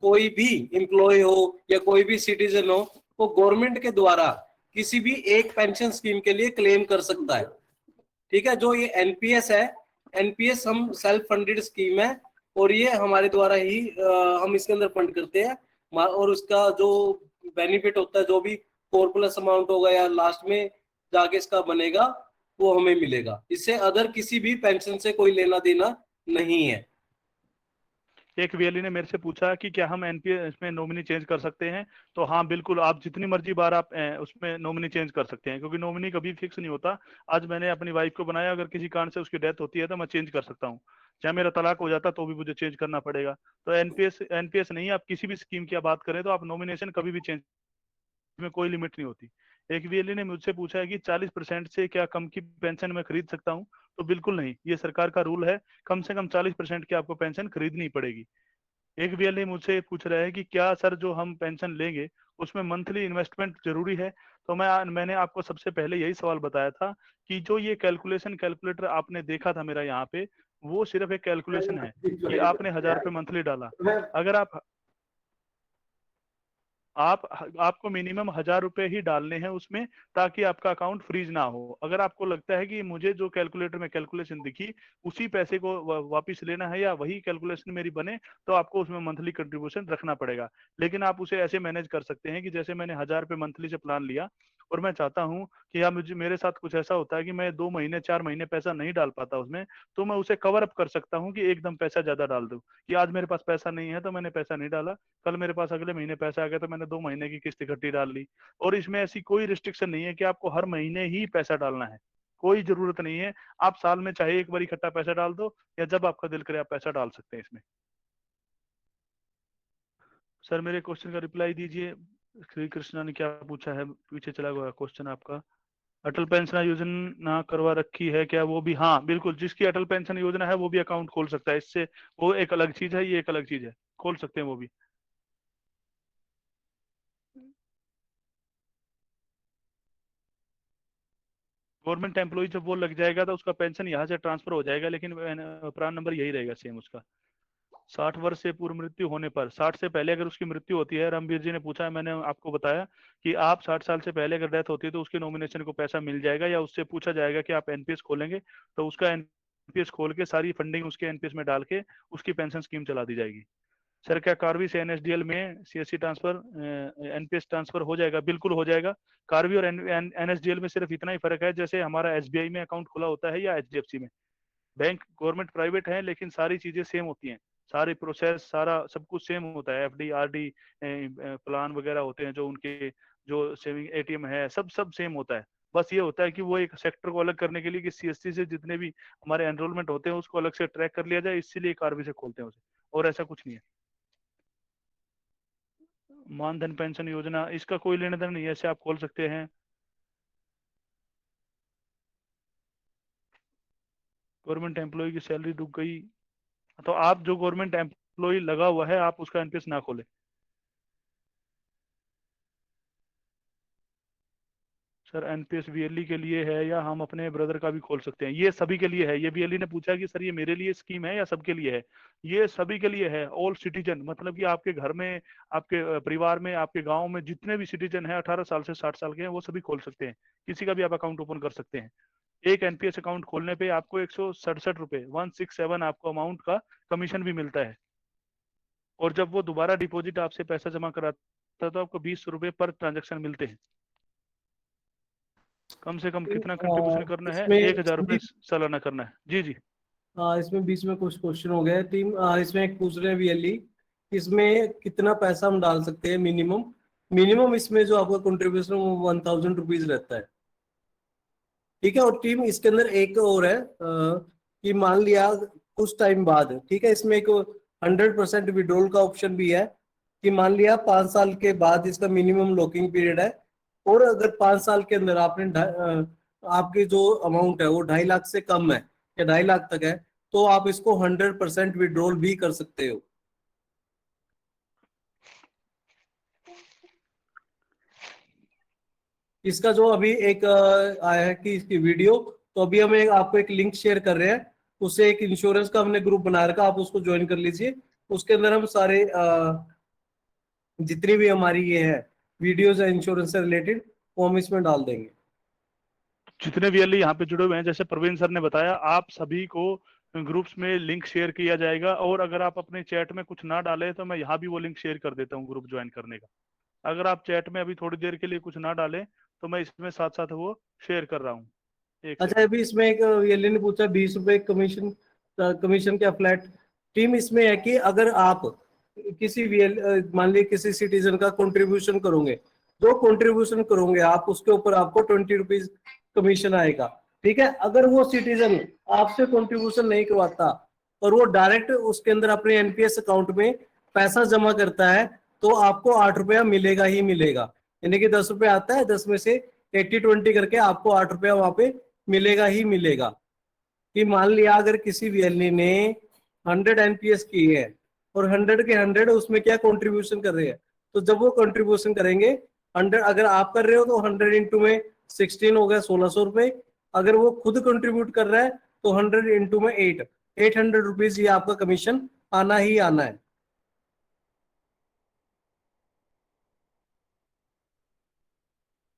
कोई भी एम्प्लॉय हो या कोई भी सिटीजन हो, वो गवर्नमेंट के द्वारा किसी भी एक पेंशन स्कीम के लिए क्लेम कर सकता है। ठीक है, जो ये एनपीएस है, एनपीएस हम सेल्फ फंडेड स्कीम है, और ये हमारे द्वारा ही हम इसके अंदर फंड करते हैं, और उसका जो बेनिफिट होता है, जो भी 4+ अमाउंट होगा या लास्ट में जाके इसका बनेगा, वो हमें मिलेगा। इससे अदर किसी भी पेंशन से कोई लेना देना नहीं है। एक वीएलई ने मेरे से पूछा कि क्या हम एनपीएस में नॉमिनी चेंज कर सकते हैं, तो हाँ बिल्कुल, आप जितनी मर्जी बार आप उसमें नॉमिनी चेंज कर सकते हैं, क्योंकि नॉमिनी कभी फिक्स नहीं होता। आज मैंने अपनी वाइफ को बनाया, अगर किसी कारण से उसकी डेथ होती है तो मैं चेंज कर सकता हूँ। चाहे मेरा तलाक हो जाता तो भी मुझे चेंज करना पड़ेगा। तो एनपीएस नहीं, आप किसी भी स्कीम की बात करें तो आप नॉमिनेशन कभी भी चेंज, में कोई लिमिट नहीं होती। एक वीएलई ने मुझसे पूछा है कि 40% से क्या कम की पेंशन मैं खरीद सकता हूँ, तो बिल्कुल नहीं, ये सरकार का रूल है, कम से कम 40% की आपको पेंशन खरीदनी पड़ेगी। एक वीएलई मुझसे पूछ रहा है कि क्या सर जो हम पेंशन लेंगे उसमें मंथली इन्वेस्टमेंट जरूरी है, तो मैंने आपको सबसे पहले यही सवाल बताया था कि जो ये कैलकुलेटर आपने देखा था मेरा यहाँ पे, वो सिर्फ एक कैलकुलेशन है कि आपने 1000 रुपये मंथली डाला। अगर आपको मिनिमम 1000 रुपये ही डालने हैं उसमें, ताकि आपका अकाउंट फ्रीज ना हो। अगर आपको लगता है कि मुझे जो कैलकुलेटर में कैलकुलेशन दिखी उसी पैसे को वापस लेना है या वही कैलकुलेशन मेरी बने, तो आपको उसमें मंथली कंट्रीब्यूशन रखना पड़ेगा। लेकिन आप उसे ऐसे मैनेज कर सकते हैं कि जैसे मैंने 1000 रुपये मंथली से प्लान लिया, और मैं चाहता हूँ कि यार मुझे, मेरे साथ कुछ ऐसा होता है कि मैं 2 महीने 4 महीने पैसा नहीं डाल पाता उसमें, तो मैं उसे कवर अप कर सकता हूँ कि एकदम पैसा ज्यादा डाल दूं, कि आज मेरे पास पैसा नहीं है तो मैंने पैसा नहीं डाला, कल मेरे पास अगले महीने पैसा आ गया तो मैंने 2 महीने की किस्त इकट्ठी डाल ली। और इसमें ऐसी कोई रिस्ट्रिक्शन नहीं है कि आपको हर महीने ही पैसा डालना है, कोई जरूरत नहीं है। आप साल में चाहे एक बार इकट्ठा पैसा डाल दो, या जब आपका दिल करे आप पैसा डाल सकते हैं इसमें। सर मेरे क्वेश्चन का रिप्लाई दीजिए। श्री कृष्णा ने क्या पूछा है, पीछे चला गया क्वेश्चन आपका। अटल पेंशन योजना करवा रखी है क्या, वो भी, हाँ बिल्कुल, जिसकी अटल पेंशन योजना है वो भी अकाउंट खोल सकता है इससे। वो एक अलग चीज है, ये एक अलग चीज है, खोल सकते हैं वो भी। गवर्नमेंट एम्प्लॉय जब वो लग जाएगा तो उसका पेंशन यहाँ से ट्रांसफर हो जाएगा, लेकिन प्रान नंबर यही रहेगा सेम उसका। 60 वर्ष से पूर्व मृत्यु होने पर, 60 से पहले अगर उसकी मृत्यु होती है, रामवीर जी ने पूछा है, मैंने आपको बताया कि आप 60 साल से पहले अगर डेथ होती है तो उसके नॉमिनेशन को पैसा मिल जाएगा, या उससे पूछा जाएगा कि आप एनपीएस खोलेंगे, तो उसका एनपीएस खोल के सारी फंडिंग उसके एनपीएस में डाल के उसकी पेंशन स्कीम चला दी जाएगी। सर क्या कार्वी से एनएसडीएल में सीएससी ट्रांसफर, एनपीएस ट्रांसफर हो जाएगा? बिल्कुल हो जाएगा। कार्वी और एनएसडीएल में सिर्फ इतना ही फर्क है, जैसे हमारा एसबीआई में अकाउंट खुला होता है या एचडीएफसी में। बैंक गवर्नमेंट प्राइवेट है लेकिन सारी चीजें सेम होती हैं, सारी प्रोसेस सारा सब कुछ सेम होता है। एफडी आरडी प्लान वगैरह होते हैं जो उनके, जो सेविंग एटीएम है, सब सेम होता है। बस ये होता है कि वो एक सेक्टर को अलग करने के लिए कि सीएससी से जितने भी हमारे एनरोलमेंट होते हैं उसको अलग से ट्रैक कर लिया जाए, इसीलिए कार्वी से खोलते हैं उसे, और ऐसा कुछ नहीं है। मानधन पेंशन योजना, इसका कोई लेना देना नहीं है, ऐसे आप खोल सकते हैं। गवर्नमेंट एम्प्लॉय की सैलरी रुक गई, तो आप जो गवर्नमेंट एम्प्लॉय लगा हुआ है आप उसका एनपीएस ना खोले। सर एनपीएस वीएलई के लिए है या हम अपने ब्रदर का भी खोल सकते हैं? ये सभी के लिए है। ये वीएलई ने पूछा कि सर ये मेरे लिए स्कीम है या सबके लिए है? ये सभी के लिए है, ऑल सिटीजन, मतलब कि आपके घर में, आपके परिवार में, आपके गांव में जितने भी सिटीजन है 18 साल से 60 साल के हैं, वो सभी खोल सकते हैं। किसी का भी आप अकाउंट ओपन कर सकते हैं। एक एनपीएस अकाउंट खोलने पे आपको 167 रुपए, 167 आपको अमाउंट का कमीशन भी मिलता है। और जब वो दोबारा डिपॉजिट आपसे पैसा जमा कराता है तो आपको 20 रुपए पर ट्रांजेक्शन मिलते हैं। कम से कम कितना कंट्रीब्यूशन करना है? इसमें 1000 रुपये सालाना करना है। जी जी। इसमें बीच में कुछ क्वेश्चन हो गए टीम। इसमें एक पूछ रहे हैं वीएलई, इसमें कितना पैसा हम डाल सकते हैं मिनिमम? मिनिमम इसमें जो आपका कंट्रीब्यूशन वो 1000 रुपीज रहता है। ठीक है, और टीम इसके अंदर एक और है कि मान लिया कुछ टाइम बाद, ठीक है, इसमें एक 100% विड्रॉल का ऑप्शन भी है कि मान लिया 5 साल के बाद इसका मिनिमम लॉकिंग पीरियड है, और अगर 5 साल के अंदर आपने आपकी जो अमाउंट है वो 2.5 लाख से कम है या 2.5 लाख तक है, तो आप इसको 100% विड्रॉल भी कर सकते हो। इसका जो अभी एक आया है कि इसकी वीडियो, तो अभी हम आपको एक लिंक शेयर कर रहे हैं, उससे एक इंश्योरेंस का हमने ग्रुप बना रखा, आप उसको ज्वाइन कर लीजिए। उसके अंदर हम सारे जितनी भी हमारी ये है वीडियोज है इंश्योरेंस से रिलेटेड, वो हम इसमें डाल देंगे। जितने भी यहाँ पे जुड़े हुए हैं, जैसे प्रवीण सर ने बताया, आप सभी को ग्रुप्स में लिंक शेयर किया जाएगा, और अगर आप अपने चैट में कुछ ना डालें तो मैं यहाँ भी वो लिंक शेयर कर देता हूँ ग्रुप ज्वाइन करने का। अगर आप चैट में अभी थोड़ी देर के लिए कुछ ना डालें तो मैं इसमें साथ साथ वो शेयर कर रहा हूँ। एक अच्छा, सेकंड। अभी इसमें एक ये ने पूछा 20 रुपए कमीशन, कमीशन क्या फ्लैट टीम इसमें है कि अगर आप किसी मान लीजिए किसी सिटीजन का कंट्रीब्यूशन करोगे, जो कंट्रीब्यूशन करोगे आप उसके ऊपर आपको 20 रुपीज कमीशन आएगा। ठीक है, अगर वो सिटीजन आपसे कंट्रीब्यूशन नहीं करवाता और वो डायरेक्ट उसके अंदर अपने एनपीएस अकाउंट में पैसा जमा करता है, तो आपको 8 रुपया मिलेगा ही मिलेगा। यानी कि 10 रुपए आता है, 10 में से 80-20 करके आपको 8 रुपया वहां पे मिलेगा ही मिलेगा। कि मान लिया अगर किसी वीएलई ने 100 एनपीएस की है और 100 के 100 उसमें क्या कंट्रीब्यूशन कर रहे हैं, तो जब वो कंट्रीब्यूशन करेंगे 100 अगर आप कर रहे हो तो 100 इंटू में 16 हो गया 1600 रुपए। अगर वो खुद कंट्रीब्यूट कर रहा है तो 100 इंटू में 800 रुपीज ये आपका कमीशन आना ही आना है।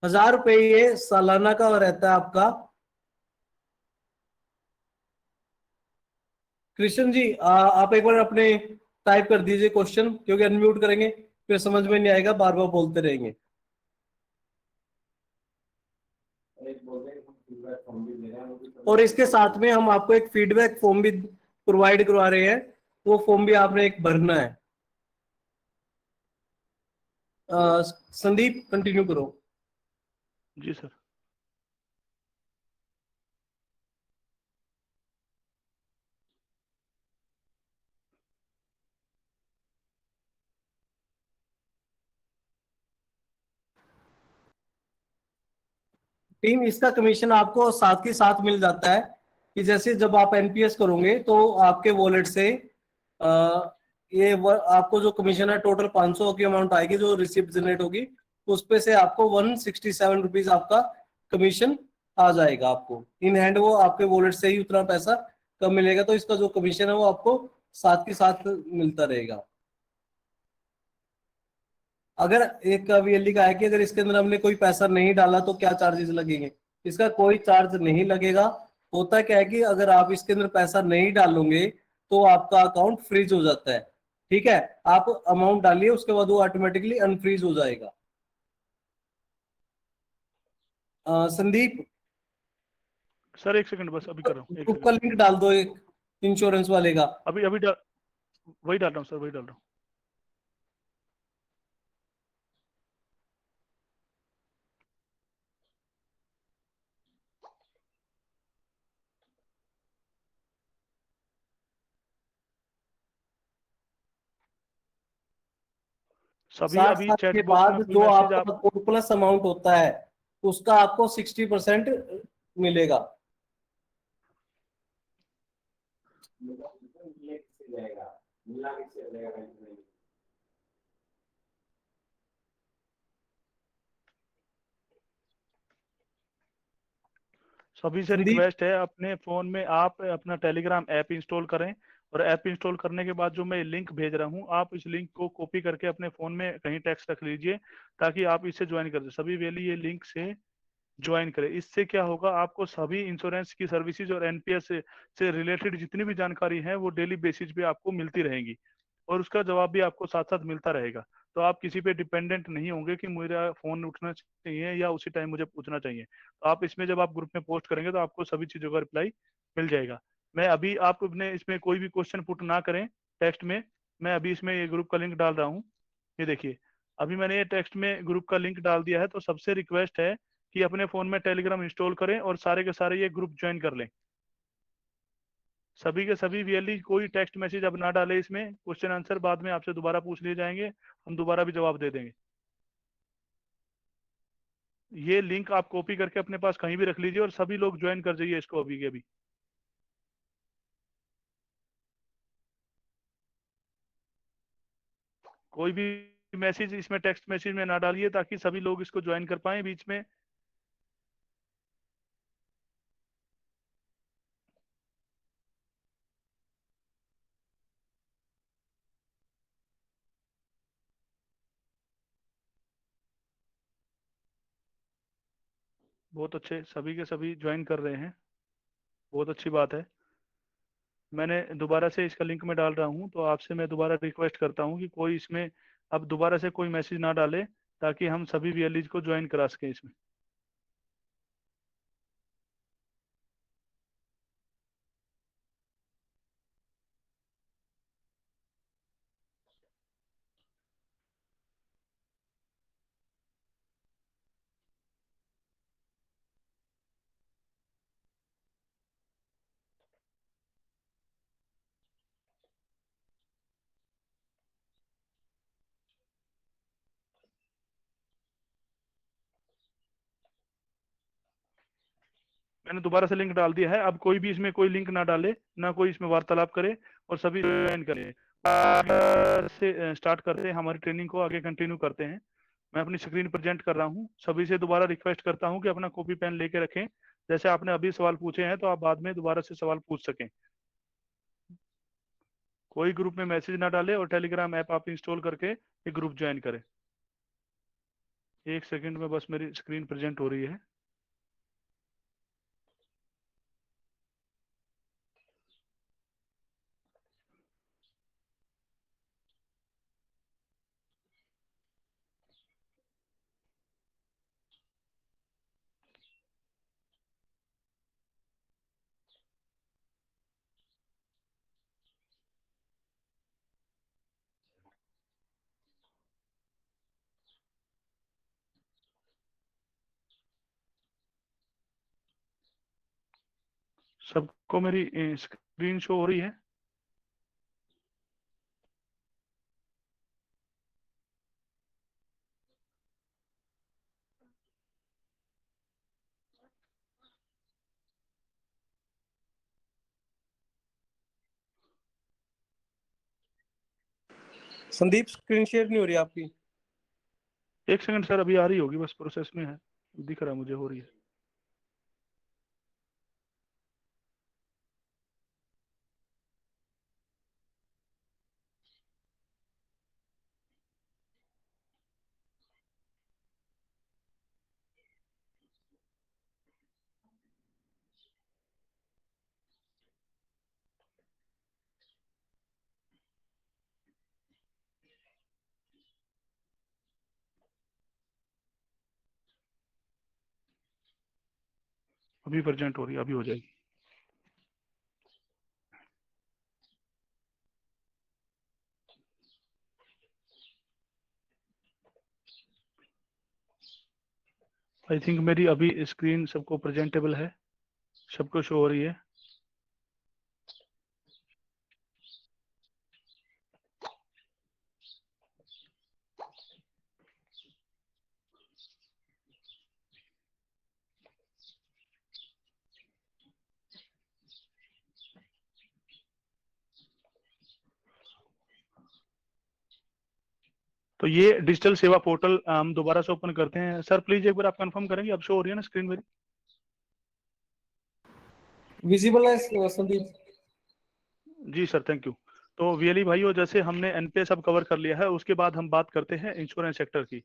1000 रुपये ये सालाना का रहता है आपका। कृष्ण जी आप एक बार अपने टाइप कर दीजिए क्वेश्चन, क्योंकि अनम्यूट करेंगे फिर समझ में नहीं आएगा, बार बार बोलते रहेंगे। और इसके साथ में हम आपको एक फीडबैक फॉर्म भी प्रोवाइड करवा रहे हैं, वो फॉर्म भी आपने एक भरना है। संदीप कंटिन्यू करो। जी सर। टीम इसका कमीशन आपको साथ के साथ मिल जाता है कि जैसे जब आप एनपीएस करोगे तो आपके वॉलेट से आपको जो कमीशन है टोटल 500 की अमाउंट आएगी जो रिसिप्ट जनरेट होगी, उस पे से आपको 167 रुपीज आपका कमीशन आ जाएगा। आपको इन हैंड वो आपके वॉलेट से ही उतना पैसा कम मिलेगा, तो इसका जो कमीशन है वो आपको साथ के साथ मिलता रहेगा। अगर एक वीएलडी का है कि अगर इसके अंदर हमने कोई पैसा नहीं डाला तो क्या चार्जेस लगेंगे, इसका कोई चार्ज नहीं लगेगा। होता क्या है कि अगर आप इसके अंदर पैसा नहीं डालोगे तो आपका अकाउंट फ्रीज हो जाता है। ठीक है, आप अमाउंट डालिए उसके बाद वो ऑटोमेटिकली अनफ्रीज हो जाएगा। संदीप सर एक सेकंड, बस अभी कर रहा हूँ, एक ग्रुप का सेकंड। लिंक डाल दो एक इंश्योरेंस वाले का। अभी अभी वही डाल रहा हूँ सर, वही डाल रहा हूँ। सभी 60 अभी साल चैट के बॉक्स में बाद कोई जो मैसेज आप। आपका कोर प्लस अमाउंट होता है उसका आपको 60% मिलेगा। सभी से संदीप रिक्वेस्ट है, अपने फोन में आप अपना टेलीग्राम ऐप इंस्टॉल करें, और ऐप इंस्टॉल करने के बाद जो मैं लिंक भेज रहा हूँ, आप इस लिंक को कॉपी करके अपने फोन में कहीं टेक्स्ट रख लीजिए, ताकि आप इससे ज्वाइन कर दे। सभी वेली ये लिंक से ज्वाइन करें। इससे क्या होगा, आपको सभी इंश्योरेंस की सर्विसेज और एनपीएस से रिलेटेड जितनी भी जानकारी है वो डेली बेसिस पे आपको मिलती रहेंगी, और उसका जवाब भी आपको साथ साथ मिलता रहेगा। तो आप किसी पे डिपेंडेंट नहीं होंगे कि मेरा फोन उठना चाहिए या उसी टाइम मुझे पूछना चाहिए। तो आप इसमें जब आप ग्रुप में पोस्ट करेंगे तो आपको सभी चीजों का रिप्लाई मिल जाएगा। मैं अभी आप अपने इसमें कोई भी क्वेश्चन पुट ना करें टेक्स्ट में, मैं अभी इसमें ये ग्रुप का लिंक डाल रहा हूँ। ये देखिए, अभी मैंने ये टेक्स्ट में ग्रुप का लिंक डाल दिया है। तो सबसे रिक्वेस्ट है कि अपने फोन में टेलीग्राम इंस्टॉल करें और सारे के सारे ये ग्रुप ज्वाइन कर लें। सभी के सभी वीएलई कोई टेक्स्ट मैसेज अब ना डाले इसमें, क्वेश्चन आंसर बाद में आपसे दोबारा पूछ लिए जाएंगे, हम दोबारा भी जवाब दे देंगे। ये लिंक आप कॉपी करके अपने पास कहीं भी रख लीजिए और सभी लोग ज्वाइन कर जाइए इसको अभी के अभी। कोई भी मैसेज इसमें टेक्स्ट मैसेज में ना डालिए, ताकि सभी लोग इसको ज्वाइन कर पाए बीच में। बहुत अच्छे, सभी के सभी ज्वाइन कर रहे हैं, बहुत अच्छी बात है। मैंने दोबारा से इसका लिंक में डाल रहा हूँ, तो आपसे मैं दोबारा रिक्वेस्ट करता हूँ कि कोई इसमें अब दोबारा से कोई मैसेज ना डाले, ताकि हम सभी वीएलईज को ज्वाइन करा सकें इसमें। मैंने दोबारा से लिंक डाल दिया है, अब कोई भी इसमें कोई लिंक ना डाले, ना कोई इसमें वार्तालाप करे, और सभी ज्वाइन करें। से स्टार्ट करते हैं हमारी ट्रेनिंग को, आगे कंटिन्यू करते हैं। मैं अपनी स्क्रीन प्रेजेंट कर रहा हूँ, सभी से दोबारा रिक्वेस्ट करता हूँ कि अपना कॉपी पेन लेके रखें। जैसे आपने अभी सवाल पूछे हैं, तो आप बाद में दोबारा से सवाल पूछ सकें। कोई ग्रुप में मैसेज ना डाले, और टेलीग्राम ऐप आप इंस्टॉल करके एक ग्रुप ज्वाइन करें। एक सेकंड में बस मेरी स्क्रीन प्रेजेंट हो रही है। सबको मेरी स्क्रीन शो हो रही है? संदीप स्क्रीन शेयर नहीं हो रही आपकी। एक सेकंड सर, अभी आ रही होगी, बस प्रोसेस में है, दिख रहा है मुझे, हो रही है। अभी प्रेजेंट हो रही है, अभी हो जाएगी। आई थिंक मेरी अभी स्क्रीन सबको प्रेजेंटेबल है, सबको शो हो रही है। तो ये डिजिटल सेवा पोर्टल हम दोबारा से ओपन करते हैं। सर प्लीज एक बार आप कंफर्म करेंगे, अब शो हो रही है ना स्क्रीन मेरी? विजिबल है संदीप। जी सर, थैंक यू। तो वीएलई भाइयों, जैसे हमने एनपीएस अब कवर कर लिया है, उसके बाद हम बात करते हैं इंश्योरेंस सेक्टर की।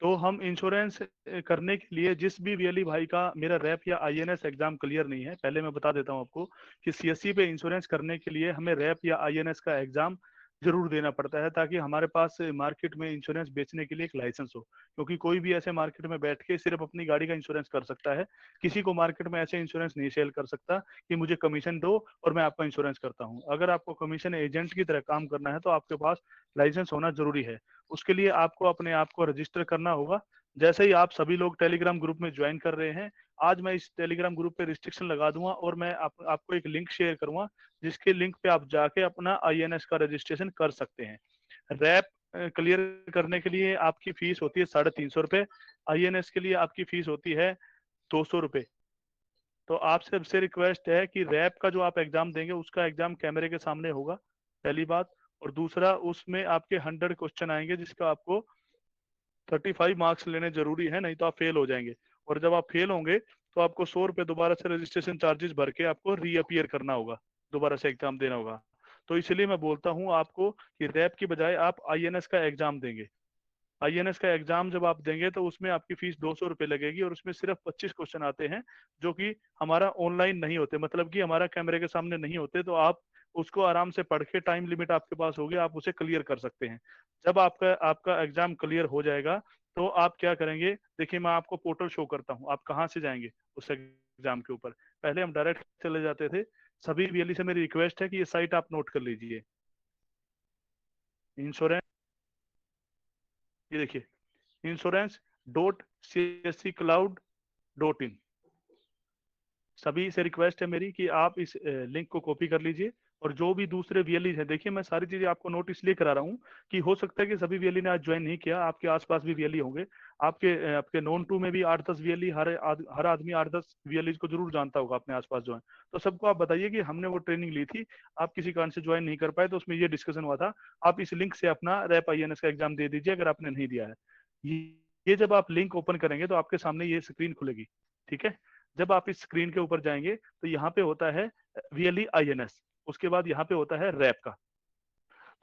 तो हम इंश्योरेंस करने के लिए, जिस भी वीएलई भाई का मेरा रैप या आईएनएस एग्जाम क्लियर नहीं है, पहले मैं बता देता हूं आपको कि सीएससी पे इंश्योरेंस करने के लिए हमें रैप या आईएनएस का एग्जाम जरूर देना पड़ता है, ताकि हमारे पास मार्केट में इंश्योरेंस बेचने के लिए एक लाइसेंस हो। क्योंकि कोई भी ऐसे मार्केट में बैठ के सिर्फ अपनी गाड़ी का इंश्योरेंस कर सकता है, किसी को मार्केट में ऐसे इंश्योरेंस नहीं सेल कर सकता कि मुझे कमीशन दो और मैं आपका इंश्योरेंस करता हूं। अगर आपको कमीशन एजेंट की तरह काम करना है, तो आपके पास लाइसेंस होना जरूरी है। उसके लिए आपको अपने आप को रजिस्टर करना होगा। जैसे ही आप सभी लोग टेलीग्राम ग्रुप में ज्वाइन कर रहे हैं, आज मैं इस टेलीग्राम ग्रुप पे रिस्ट्रिक्शन लगा दूंगा, और मैं आपको एक लिंक शेयर करूंगा, जिसके लिंक पे आप जाके अपना आईएनएस का रजिस्ट्रेशन कर सकते हैं। रैप क्लियर करने के लिए आपकी फीस होती है 350 रुपये, आईएनएस के लिए आपकी फीस होती है 200 रुपये। तो आपसे सबसे रिक्वेस्ट है कि रैप का जो आप एग्जाम देंगे, उसका एग्जाम कैमरे के सामने होगा, पहली बात। और दूसरा, उसमें आपके 100 क्वेश्चन आएंगे, जिसका आपको 35 मार्क्स लेने जरूरी है, नहीं तो आप फेल हो जाएंगे। और जब आप फेल होंगे, तो आपको 100 रुपये दोबारा से रजिस्ट्रेशन चार्जेस भर के आपको रीअपियर करना होगा, दोबारा से एग्जाम देना होगा। तो इसलिए मैं बोलता हूँ आपको कि रैप की बजाय आप आईएनएस का एग्जाम देंगे। आईएनएस का एग्जाम जब आप देंगे तो उसमें आपकी फीस 200 रुपये लगेगी और उसमें सिर्फ 25 क्वेश्चन आते हैं जो कि हमारा ऑनलाइन नहीं होते, मतलब कि हमारा कैमरे के सामने नहीं होते, तो आप उसको आराम से पढ़ के, टाइम लिमिट आपके पास होगी, आप उसे क्लियर कर सकते हैं। जब आपका आपका एग्जाम क्लियर हो जाएगा तो आप क्या करेंगे, देखिए मैं आपको पोर्टल शो करता हूँ, आप कहाँ से जाएंगे उस एग्जाम के ऊपर। पहले हम डायरेक्ट चले जाते थे, सभी वीएलई से मेरी रिक्वेस्ट है कि ये साइट आप नोट कर लीजिए, इंश्योरेंस, ये देखिए insurance.csccloud.in। सभी से रिक्वेस्ट है मेरी कि आप इस लिंक को कॉपी कर लीजिए, और जो भी दूसरे वीएलई है, देखिए मैं सारी चीजें आपको नोट इसलिए करा रहा हूँ कि हो सकता है कि सभी वीएलई ने आज ज्वाइन नहीं किया, आपके आसपास भी वीएलई होंगे, आपके नॉन टू में भी 8-10 वीएलई, हर आदमी 8-10 वीएलई को जरूर जानता होगा अपने आसपास जो है। तो सबको आप बताइए कि हमने वो ट्रेनिंग ली थी, आप किसी कारण से ज्वाइन नहीं कर पाए, तो उसमें ये डिस्कशन हुआ था, आप इस लिंक से अपना रैप आईएनएस का एग्जाम दे दीजिए अगर आपने नहीं दिया है। ये जब आप लिंक ओपन करेंगे तो आपके सामने ये स्क्रीन खुलेगी, ठीक है। जब आप इस स्क्रीन के ऊपर जाएंगे तो यहाँ पे होता है वीएलई आईएनएस, उसके बाद यहाँ पे होता है रैप का।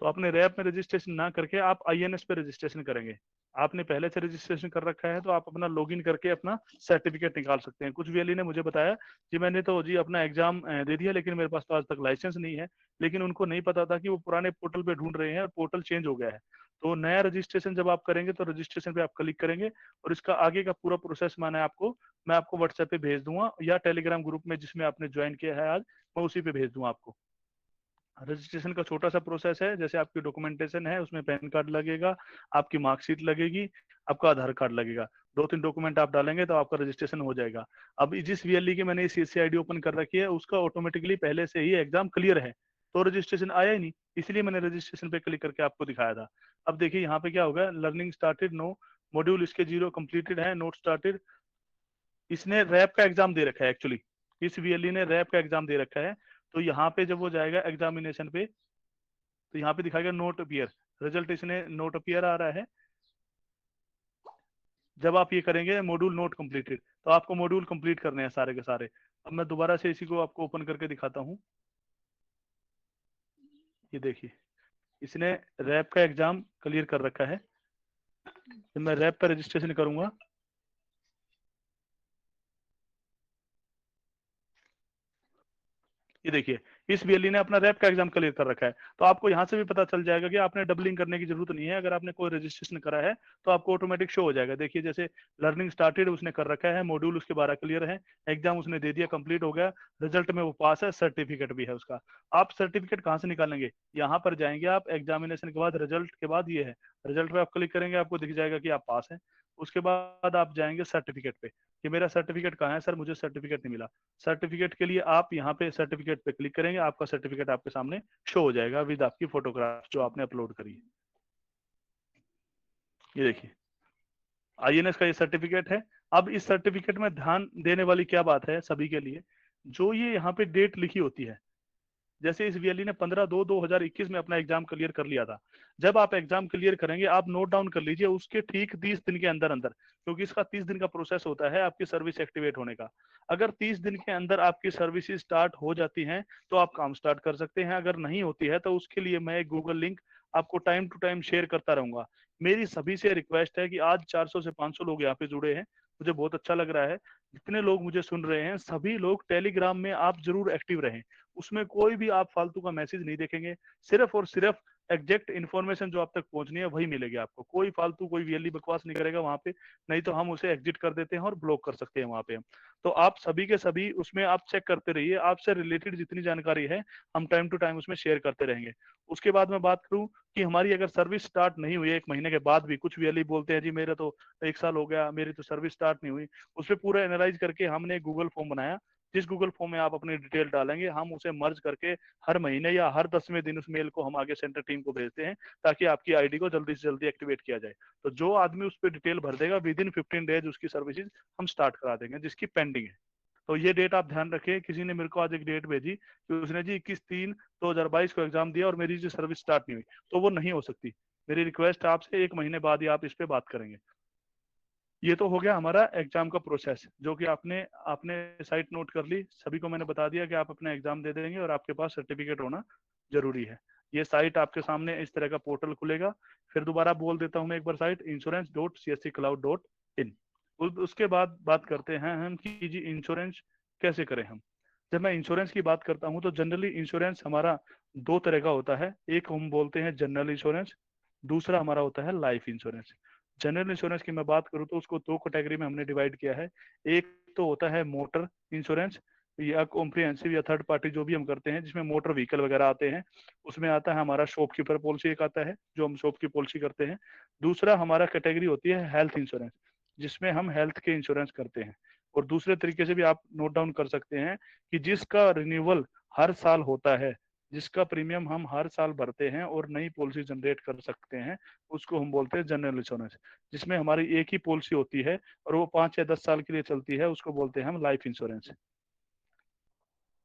तो आपने रैप में रजिस्ट्रेशन ना करके आप आईएनएस पे रजिस्ट्रेशन करेंगे। आपने पहले से रजिस्ट्रेशन कर रखा है तो आप अपना लॉगिन करके अपना सर्टिफिकेट निकाल सकते हैं। कुछ वीएलई ने मुझे बताया कि मैंने तो जी अपना एग्जाम दे दिया, लेकिन मेरे पास तो आज तक लाइसेंस नहीं है, लेकिन उनको नहीं पता था कि वो पुराने पोर्टल पे ढूंढ रहे हैं और पोर्टल चेंज हो गया है। तो नया रजिस्ट्रेशन जब आप करेंगे तो रजिस्ट्रेशन पे आप क्लिक करेंगे और इसका आगे का पूरा प्रोसेस मैं आपको व्हाट्सएप पे भेज दूंगा, या टेलीग्राम ग्रुप में जिसमें आपने ज्वाइन किया है आज, मैं उसी पे भेज दूंगा आपको। रजिस्ट्रेशन का छोटा सा प्रोसेस है, जैसे आपकी डॉक्यूमेंटेशन है, उसमें पैन कार्ड लगेगा, आपकी मार्कशीट लगेगी, आपका आधार कार्ड लगेगा, 2-3 डॉक्यूमेंट आप डालेंगे तो आपका रजिस्ट्रेशन हो जाएगा। अब जिस वीएलई की मैंने सीएससी आईडी ओपन कर रखी है उसका ऑटोमेटिकली पहले से ही एग्जाम क्लियर है, तो रजिस्ट्रेशन आया ही नहीं, इसलिए मैंने रजिस्ट्रेशन पे क्लिक करके आपको दिखाया था। अब देखिए यहाँ पे क्या होगा, लर्निंग स्टार्टेड, नो मॉड्यूल इसके 0 कंप्लीटेड है, नोट स्टार्टेड। इसने रैप का एग्जाम दे रखा है, एक्चुअली इस वीएलई ने रैप का एग्जाम दे रखा है। तो यहाँ पे जब वो जाएगा एग्जामिनेशन पे तो यहाँ पे दिखाएगा नोट अपीयर, रिजल्ट इसने नोट अपीयर आ रहा है। जब आप ये करेंगे मॉड्यूल नोट कंप्लीटेड, तो आपको मॉड्यूल कंप्लीट करने हैं सारे के सारे। अब मैं दोबारा से इसी को आपको ओपन करके दिखाता हूँ। ये देखिए इसने रैप का एग्जाम क्लियर कर रखा है। जब मैं रैप पर रजिस्ट्रेशन करूंगा, ये देखिए इस वीएलई ने अपना रैप का एग्जाम क्लियर कर रखा है। तो आपको यहाँ से भी पता चल जाएगा कि आपने डबलिंग करने की जरूरत नहीं है, अगर आपने कोई रजिस्ट्रेशन करा है तो आपको ऑटोमेटिक शो हो जाएगा। देखिए जैसे लर्निंग स्टार्टेड उसने कर रखा है, मॉड्यूल उसके 12 क्लियर है, एग्जाम उसने दे दिया, कंप्लीट हो गया, रिजल्ट में वो पास है, सर्टिफिकेट भी है उसका। आप सर्टिफिकेट कहाँ से निकालेंगे, यहाँ पर जाएंगे आप, एग्जामिनेशन के बाद रिजल्ट के बाद ये है, रिजल्ट पे आप क्लिक करेंगे, आपको दिख जाएगा कि आप पास हैं। उसके बाद आप जाएंगे सर्टिफिकेट पे कि मेरा सर्टिफिकेट कहाँ है, सर मुझे सर्टिफिकेट नहीं मिला। सर्टिफिकेट के लिए आप यहाँ पे सर्टिफिकेट पे क्लिक करेंगे, आपका सर्टिफिकेट आपके सामने शो हो जाएगा विद आपकी फोटोग्राफ जो आपने अपलोड करी है। ये देखिए आईएनएस का ये सर्टिफिकेट है। अब इस सर्टिफिकेट में ध्यान देने वाली क्या बात है सभी के लिए, जो ये यहाँ पे डेट लिखी होती है, जैसे इस वीएलई ने 15/2/2021 में अपना एग्जाम क्लियर कर लिया था। जब आप एग्जाम क्लियर करेंगे आप नोट डाउन कर लीजिए उसके ठीक 30 दिन के अंदर अंदर, क्योंकि इसका 30 दिन का प्रोसेस होता है आपकी सर्विस एक्टिवेट होने का। अगर 30 दिन के अंदर आपकी सर्विसेज स्टार्ट हो जाती हैं तो आप काम स्टार्ट कर सकते हैं, अगर नहीं होती है तो उसके लिए मैं एक गूगल लिंक आपको टाइम टू टाइम शेयर करता रहूंगा। मेरी सभी से रिक्वेस्ट है कि आज 400 से 500 लोग यहाँ पे जुड़े हैं, मुझे बहुत अच्छा लग रहा है। जितने लोग मुझे सुन रहे हैं सभी लोग टेलीग्राम में आप जरूर एक्टिव रहें, उसमें कोई भी आप फालतू का मैसेज नहीं देखेंगे, सिर्फ और सिर्फ एग्जैक्ट इन्फॉर्मेशन जो आप तक पहुंचनी है वही मिलेगी आपको। कोई फालतू कोई वीएलई बकवास नहीं करेगा वहां पे, नहीं तो हम उसे एग्जिट कर देते हैं और ब्लॉक कर सकते हैं वहां पे हम। तो आप सभी के सभी उसमें आप चेक करते रहिए, आपसे रिलेटेड जितनी जानकारी है हम टाइम टू टाइम उसमें शेयर करते रहेंगे। उसके बाद मैं बात करूं कि हमारी अगर सर्विस स्टार्ट नहीं हुई है 1 महीने के बाद भी, कुछ वीएलई बोलते हैं जी मेरा तो 1 साल हो गया मेरी तो सर्विस स्टार्ट नहीं हुई, उस पर पूरा एनालाइज करके हमने एक गूगल फॉर्म बनाया। जिस गूगल फॉर्म में आप अपनी डिटेल डालेंगे हम उसे मर्ज करके हर महीने या हर 10वें दिन उस मेल को हम आगे सेंटर टीम को भेजते हैं, ताकि आपकी आईडी को जल्दी से जल्दी एक्टिवेट किया जाए। तो जो आदमी उस पर डिटेल भर देगा विद इन 15 डेज उसकी सर्विसेज हम स्टार्ट करा देंगे जिसकी पेंडिंग है। तो ये डेट आप ध्यान रखें। किसी ने मेरे को आज एक डेट भेजी कि उसने जी 21/3/2022 को एग्जाम दिया और मेरी जो सर्विस स्टार्ट नहीं हुई, तो वो नहीं हो सकती। मेरी रिक्वेस्ट है आपसे 1 महीने बाद ही आप इस पे बात करेंगे। ये तो हो गया हमारा एग्जाम का प्रोसेस, जो कि आपने आपने साइट नोट कर ली, सभी को मैंने बता दिया कि आप अपना एग्जाम दे देंगे और आपके पास सर्टिफिकेट होना जरूरी है। ये साइट आपके सामने इस तरह का पोर्टल खुलेगा। फिर दोबारा बोल देता हूँ मैं एक बार साइट insurance.csccloud.in। उसके बाद बात करते हैं हम कि जी इंश्योरेंस कैसे करें हम। जब मैं इंश्योरेंस की बात करता हूं तो जनरली इंश्योरेंस हमारा दो तरह का होता है। एक हम बोलते हैं जनरल इंश्योरेंस, दूसरा हमारा होता है लाइफ इंश्योरेंस। जनरल इंश्योरेंस की मैं बात करूं तो उसको दो कैटेगरी में हमने डिवाइड किया है। एक तो होता है मोटर इंश्योरेंस या कॉम्प्रिहेंसिव या थर्ड पार्टी जो भी हम करते हैं जिसमें मोटर व्हीकल वगैरह आते हैं, उसमें आता है हमारा शॉपकीपर पॉलिसी एक आता है जो हम शॉप की पॉलिसी करते हैं। दूसरा हमारा कैटेगरी होती है हेल्थ इंश्योरेंस जिसमें हम हेल्थ के इंश्योरेंस करते हैं। और दूसरे तरीके से भी आप नोट डाउन कर सकते हैं कि जिसका रिन्यूअल हर साल होता है, जिसका प्रीमियम हम हर साल भरते हैं और नई पॉलिसी जनरेट कर सकते हैं, उसको हम बोलते हैं जनरल इंश्योरेंस। जिसमें हमारी एक ही पॉलिसी होती है और वो 5 या 10 साल के लिए चलती है, उसको बोलते हैं हम लाइफ इंश्योरेंस।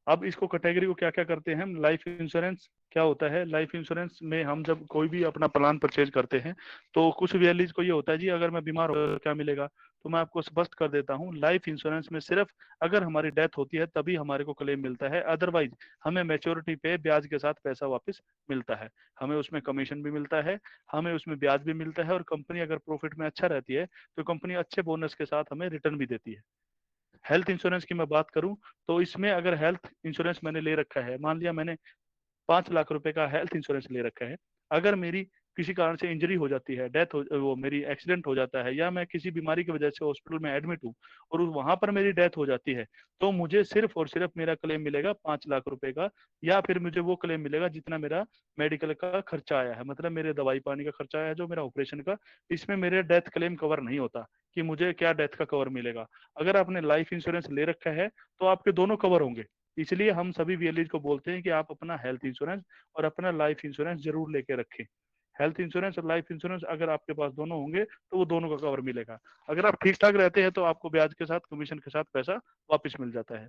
अब इसको कैटेगरी को क्या क्या करते हैं हम। लाइफ इंश्योरेंस क्या होता है, लाइफ इंश्योरेंस में हम जब कोई भी अपना प्लान परचेज करते हैं तो कुछ वैलिज को ये होता है जी अगर मैं बीमार हो तो क्या मिलेगा। तो मैं आपको स्पष्ट कर देता हूँ, लाइफ इंश्योरेंस में सिर्फ अगर हमारी डेथ होती है तभी हमारे को क्लेम मिलता है, अदरवाइज हमें मैच्योरिटी पे ब्याज के साथ पैसा वापस मिलता है। हमें उसमें कमीशन भी मिलता है, हमें उसमें ब्याज भी मिलता है, और कंपनी अगर प्रॉफिट में अच्छा रहती है तो कंपनी अच्छे बोनस के साथ हमें रिटर्न भी देती है। हेल्थ इंश्योरेंस की मैं बात करूं तो इसमें अगर हेल्थ इंश्योरेंस मैंने ले रखा है, मान लिया मैंने 5 लाख रुपए का हेल्थ इंश्योरेंस ले रखा है, अगर मेरी किसी कारण से इंजरी हो जाती है, डेथ हो, वो मेरी एक्सीडेंट हो जाता है, या मैं किसी बीमारी की वजह से हॉस्पिटल में एडमिट हूँ और वहां पर मेरी डेथ हो जाती है, तो मुझे सिर्फ और सिर्फ मेरा क्लेम मिलेगा 5 लाख रुपए का। या फिर मुझे वो क्लेम मिलेगा जितना मेरा मेडिकल का खर्चा आया है, मतलब मेरे दवाई पानी का खर्चा आया है जो मेरा ऑपरेशन का। इसमें मेरे डेथ क्लेम कवर नहीं होता कि मुझे क्या डेथ का कवर मिलेगा। अगर आपने लाइफ इंश्योरेंस ले रखा है तो आपके दोनों कवर होंगे। इसलिए हम सभी वीएलई को बोलते हैं कि आप अपना हेल्थ इंश्योरेंस और अपना लाइफ इंश्योरेंस जरूर लेके रखें। हेल्थ इंश्योरेंस और लाइफ इंश्योरेंस अगर आपके पास दोनों होंगे तो वो दोनों का कवर मिलेगा। अगर आप ठीक ठाक रहते हैं तो आपको ब्याज के साथ कमीशन के साथ पैसा वापस मिल जाता है।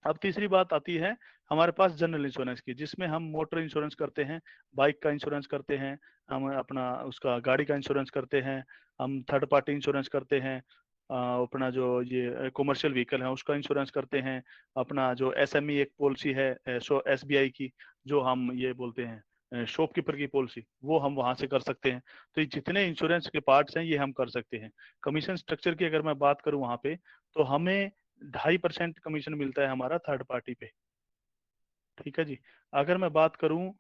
अब तीसरी बात आती है हमारे पास जनरल इंश्योरेंस की, जिसमें हम मोटर इंश्योरेंस करते हैं, बाइक का इंश्योरेंस करते हैं, हम अपना उसका गाड़ी का इंश्योरेंस करते हैं, हम थर्ड पार्टी इंश्योरेंस करते हैं, अपना जो ये कॉमर्शियल व्हीकल है उसका इंश्योरेंस करते हैं, अपना जो एसएमई एक पॉलिसी है एसबीआई की जो हम ये बोलते हैं शॉपकीपर की पॉलिसी, वो हम वहां से कर सकते हैं। तो ये जितने इंश्योरेंस के पार्ट्स हैं ये हम कर सकते हैं। कमीशन स्ट्रक्चर की अगर मैं बात करूं वहां पे, तो हमें 2.5% कमीशन मिलता है हमारा थर्ड पार्टी पे। ठीक है जी। अगर मैं बात करूं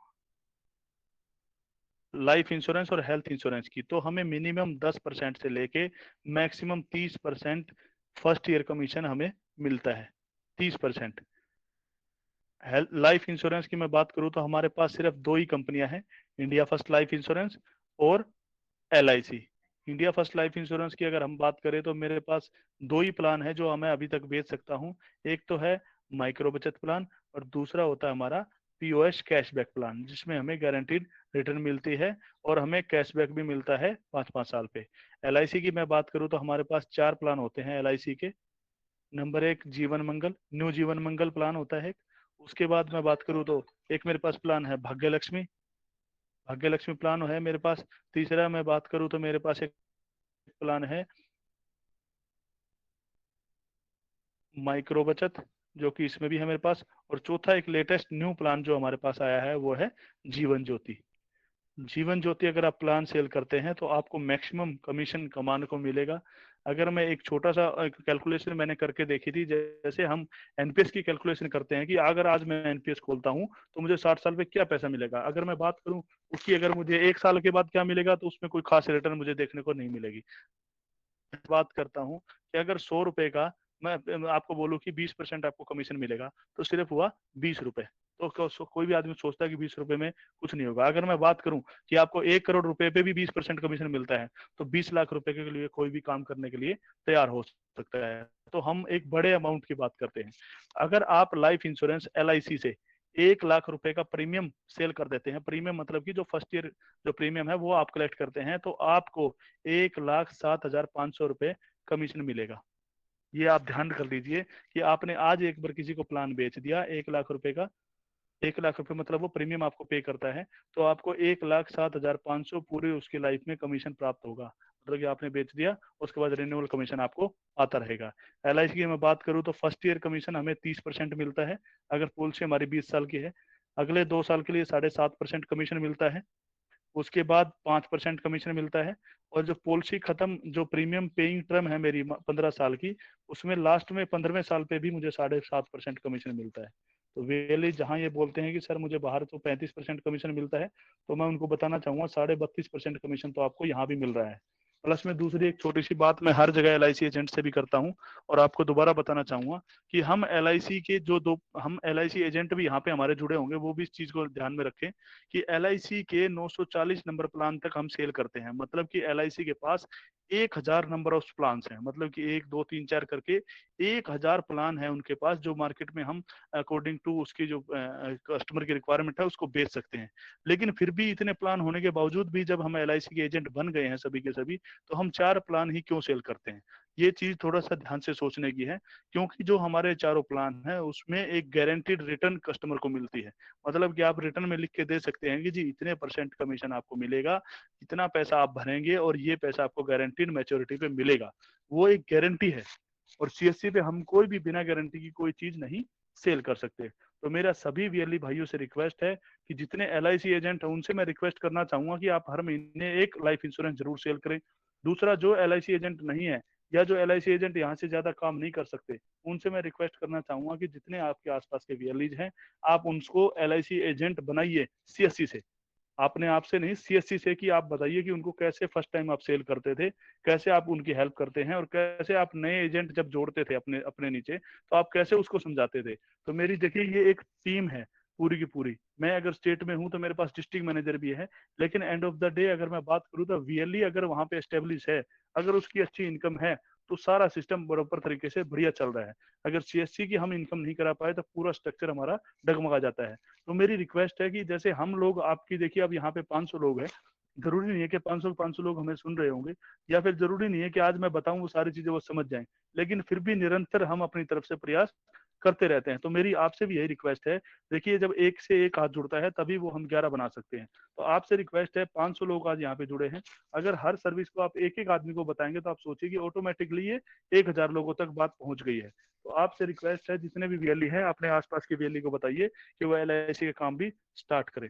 लाइफ इंश्योरेंस और हेल्थ इंश्योरेंस की, तो हमें मिनिमम 10% से लेके मैक्सिमम 30% फर्स्ट ईयर कमीशन हमें मिलता है। 30%। लाइफ इंश्योरेंस की मैं बात करूं तो हमारे पास सिर्फ दो ही कंपनियां हैं, इंडिया फर्स्ट लाइफ इंश्योरेंस और LIC। India first life insurance की अगर हम बात करें तो मेरे पास दो ही प्लान है जो मैं अभी तक बेच सकता हूं। एक तो है माइक्रो बचत प्लान और दूसरा होता है हमारा POS कैशबैक प्लान, जिसमें हमें गारंटीड रिटर्न मिलती है और हमें कैशबैक भी मिलता है 5-5 साल पे। LIC की मैं बात करूं तो हमारे पास 4 प्लान होते हैं LIC के। नंबर 1 जीवन मंगल, न्यू जीवन मंगल प्लान होता है। उसके बाद मैं बात करूं तो एक मेरे पास प्लान है भाग्य लक्ष्मी, भाग्य लक्ष्मी प्लान है मेरे पास। तीसरा मैं बात करूं तो मेरे पास एक प्लान है माइक्रो बचत, जो कि इसमें भी है मेरे पास। और चौथा एक लेटेस्ट न्यू प्लान जो हमारे पास आया है वो है जीवन ज्योति। जीवन ज्योति अगर आप प्लान सेल करते हैं तो आपको मैक्सिमम कमीशन कमाने को मिलेगा। अगर मैं एक छोटा सा कैलकुलेशन मैंने करके देखी थी, जैसे हम एनपीएस की कैलकुलेशन करते हैं कि अगर आज मैं एनपीएस खोलता हूं तो मुझे 60 साल में क्या पैसा मिलेगा, अगर मैं बात करूं उसकी अगर मुझे 1 साल के बाद क्या मिलेगा तो उसमें कोई खास रिटर्न मुझे देखने को नहीं मिलेगी। बात करता हूँ कि अगर 100 रुपए का मैं आपको बोलूँ कि 20% आपको कमीशन मिलेगा तो सिर्फ हुआ 20 रुपए। तो कोई भी आदमी सोचता है कि 20 रुपए में कुछ नहीं होगा। अगर मैं बात करूं कि आपको 1 करोड़ रुपए पे भी 20% कमीशन मिलता है तो 20 लाख रुपए के लिए कोई भी काम करने के लिए तैयार हो सकता है। तो हम एक बड़े अमाउंट की बात करते हैं। अगर आप लाइफ इंश्योरेंस LIC से 1 लाख रुपए का प्रीमियम सेल कर देते हैं, प्रीमियम मतलब कि जो फर्स्ट ईयर जो प्रीमियम है वो आप कलेक्ट करते हैं, तो आपको 1,07,500 रुपए कमीशन मिलेगा। ये आप ध्यान कर लीजिए कि आपने आज एक बार किसी को प्लान बेच दिया 1 लाख रुपए का, 1 लाख रुपए मतलब वो प्रीमियम आपको पे करता है, तो आपको 1,07,500 पूरे उसकी लाइफ में कमीशन प्राप्त होगा। मतलब कि आपने बेच दिया उसके बाद रिन्यूअल कमीशन आपको आता रहेगा। LIC की मैं बात करूं तो फर्स्ट ईयर कमीशन हमें 30% मिलता है अगर पॉलिसी हमारी 20 साल की है। अगले 2 साल के लिए 7.5% कमीशन मिलता है, उसके बाद 5% कमीशन मिलता है, और जो पॉलिसी खत्म, जो प्रीमियम पेइंग टर्म है मेरी 15 साल की, उसमें लास्ट में 15वें साल पे भी मुझे 7.5% कमीशन मिलता है। तो वेली जहाँ ये बोलते हैं कि सर मुझे बाहर तो 35% कमीशन मिलता है, तो मैं उनको बताना चाहूंगा 32.5% कमीशन तो आपको यहाँ भी मिल रहा है। प्लस में दूसरी एक छोटी सी बात मैं हर जगह LIC एजेंट से भी करता हूँ, और आपको दोबारा बताना चाहूंगा कि हम LIC के हम LIC एजेंट भी यहाँ पे हमारे जुड़े होंगे, वो भी इस चीज को ध्यान में रखें कि LIC के 940 नंबर प्लान तक हम सेल करते हैं। मतलब कि LIC के पास 1000 नंबर ऑफ प्लान हैं, मतलब कि 1 2 3 4 करके 1000 प्लान है उनके पास, जो मार्केट में हम अकॉर्डिंग टू उसकी जो कस्टमर की रिक्वायरमेंट है उसको बेच सकते हैं। लेकिन फिर भी इतने प्लान होने के बावजूद भी जब हम LIC के एजेंट बन गए हैं सभी के सभी, तो हम 4 प्लान ही क्यों सेल करते हैं? ये चीज थोड़ा सा ध्यान से सोचने की है, क्योंकि जो हमारे चारों प्लान है उसमें एक गारंटीड रिटर्न कस्टमर को मिलती है। मतलब कि आप रिटर्न में लिख के दे सकते हैं कि जी इतने % कमीशन आपको मिलेगा, इतना पैसा आप भरेंगे और ये पैसा आपको गारंटीड मैच्योरिटी पे मिलेगा, वो एक गारंटी है। और CSC पे हम कोई भी बिना गारंटी की कोई चीज नहीं सेल कर सकते। तो मेरा सभी VLE भाइयों से रिक्वेस्ट है कि जितने LIC एजेंट है उनसे मैं रिक्वेस्ट करना चाहूंगा कि आप हर महीने एक लाइफ इंश्योरेंस जरूर सेल करें। दूसरा, जो LIC एजेंट नहीं है या जो LIC एजेंट यहाँ से ज्यादा काम नहीं कर सकते, उनसे मैं रिक्वेस्ट करना चाहूंगा कि जितने आपके आसपास के VLEs हैं, आप उनको LIC एजेंट बनाइए CSC से। आपने आपसे नहीं, CSC से, कि आप बताइए कि उनको कैसे फर्स्ट टाइम आप सेल करते थे, कैसे आप उनकी हेल्प करते हैं, और कैसे आप नए एजेंट जब जोड़ते थे अपने अपने नीचे तो आप कैसे उसको समझाते थे। तो मेरी देखिए ये एक टीम है पूरी की पूरी। मैं अगर स्टेट में हूं तो मेरे पास डिस्ट्रिक्ट मैनेजर भी है, लेकिन एंड ऑफ द डे अगर मैं बात करूं तो VLE अगर वहां पे एस्टेब्लिश है, अगर उसकी अच्छी इनकम है, तो सारा सिस्टम बराबर तरीके से बढ़िया चल रहा है। अगर CSC की हम इनकम नहीं करा पाए तो पूरा स्ट्रक्चर हमारा डगमगा जाता है। तो मेरी रिक्वेस्ट है कि जैसे हम लोग आपकी, देखिए अब यहाँ पे 500 लोग हैं, जरूरी नहीं है कि 500 लोग हमें सुन रहे होंगे, या फिर जरूरी नहीं है कि आज मैं बताऊं वो सारी चीजें वो समझ जाएं, लेकिन फिर भी निरंतर हम अपनी तरफ से प्रयास करते रहते हैं। तो मेरी आपसे भी यही रिक्वेस्ट है, देखिए जब एक से एक हाथ जुड़ता है तभी वो हम 11 बना सकते हैं। तो आपसे रिक्वेस्ट है, 500 लोग आज यहाँ पे जुड़े हैं, अगर हर सर्विस को आप एक एक आदमी को बताएंगे तो आप सोचिए कि ऑटोमेटिकली ये 1000 लोगों तक बात पहुंच गई है। तो आपसे रिक्वेस्ट है, जितने भी VLE हैं अपने आसपास के VLE को बताइए कि वो LIC का काम भी स्टार्ट करें।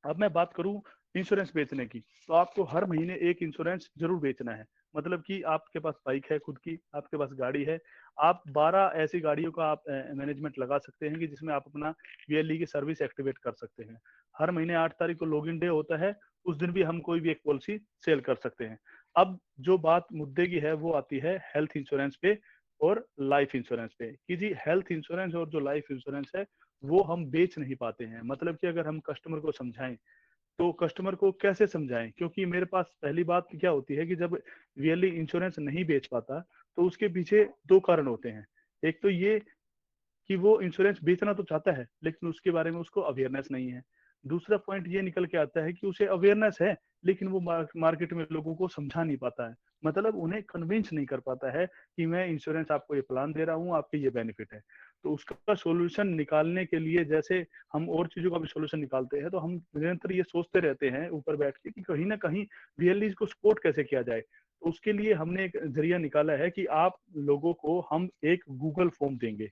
अब मैं बात करूं इंश्योरेंस बेचने की, तो आपको हर महीने एक इंश्योरेंस जरूर बेचना है। मतलब कि आपके पास बाइक है खुद की, आपके पास गाड़ी है, आप 12 ऐसी गाड़ियों का आप मैनेजमेंट लगा सकते हैं कि जिसमें आप अपना VLE की सर्विस एक्टिवेट कर सकते हैं। हर महीने 8 तारीख को लॉगिन डे होता है, उस दिन भी हम कोई भी एक पॉलिसी सेल कर सकते हैं। अब जो बात मुद्दे की है वो आती है हेल्थ इंश्योरेंस पे और लाइफ इंश्योरेंस पे, कि जी हेल्थ इंश्योरेंस और जो लाइफ इंश्योरेंस है वो हम बेच नहीं पाते हैं। मतलब कि अगर हम कस्टमर को समझाएं तो कस्टमर को कैसे समझाएं, क्योंकि मेरे पास पहली बात क्या होती है कि जब VLE इंश्योरेंस नहीं बेच पाता तो उसके पीछे 2 कारण होते हैं। एक तो ये कि वो इंश्योरेंस बेचना तो चाहता है लेकिन उसके बारे में उसको अवेयरनेस नहीं है। दूसरा पॉइंट ये निकल के आता है कि उसे अवेयरनेस है लेकिन वो मार्केट में लोगों को समझा नहीं पाता है, मतलब उन्हें कन्विंस नहीं कर पाता है कि मैं इंश्योरेंस आपको ये प्लान दे रहा हूँ, आपके ये बेनिफिट है। तो उसका सोल्यूशन निकालने के लिए, जैसे हम और चीजों का भी सोल्यूशन निकालते हैं, तो हम निरंतर ये सोचते रहते हैं ऊपर बैठ के कि कहीं ना कहीं VLE को सपोर्ट कैसे किया जाए। तो उसके लिए हमने एक जरिया निकाला है कि आप लोगों को हम एक गूगल फॉर्म देंगे।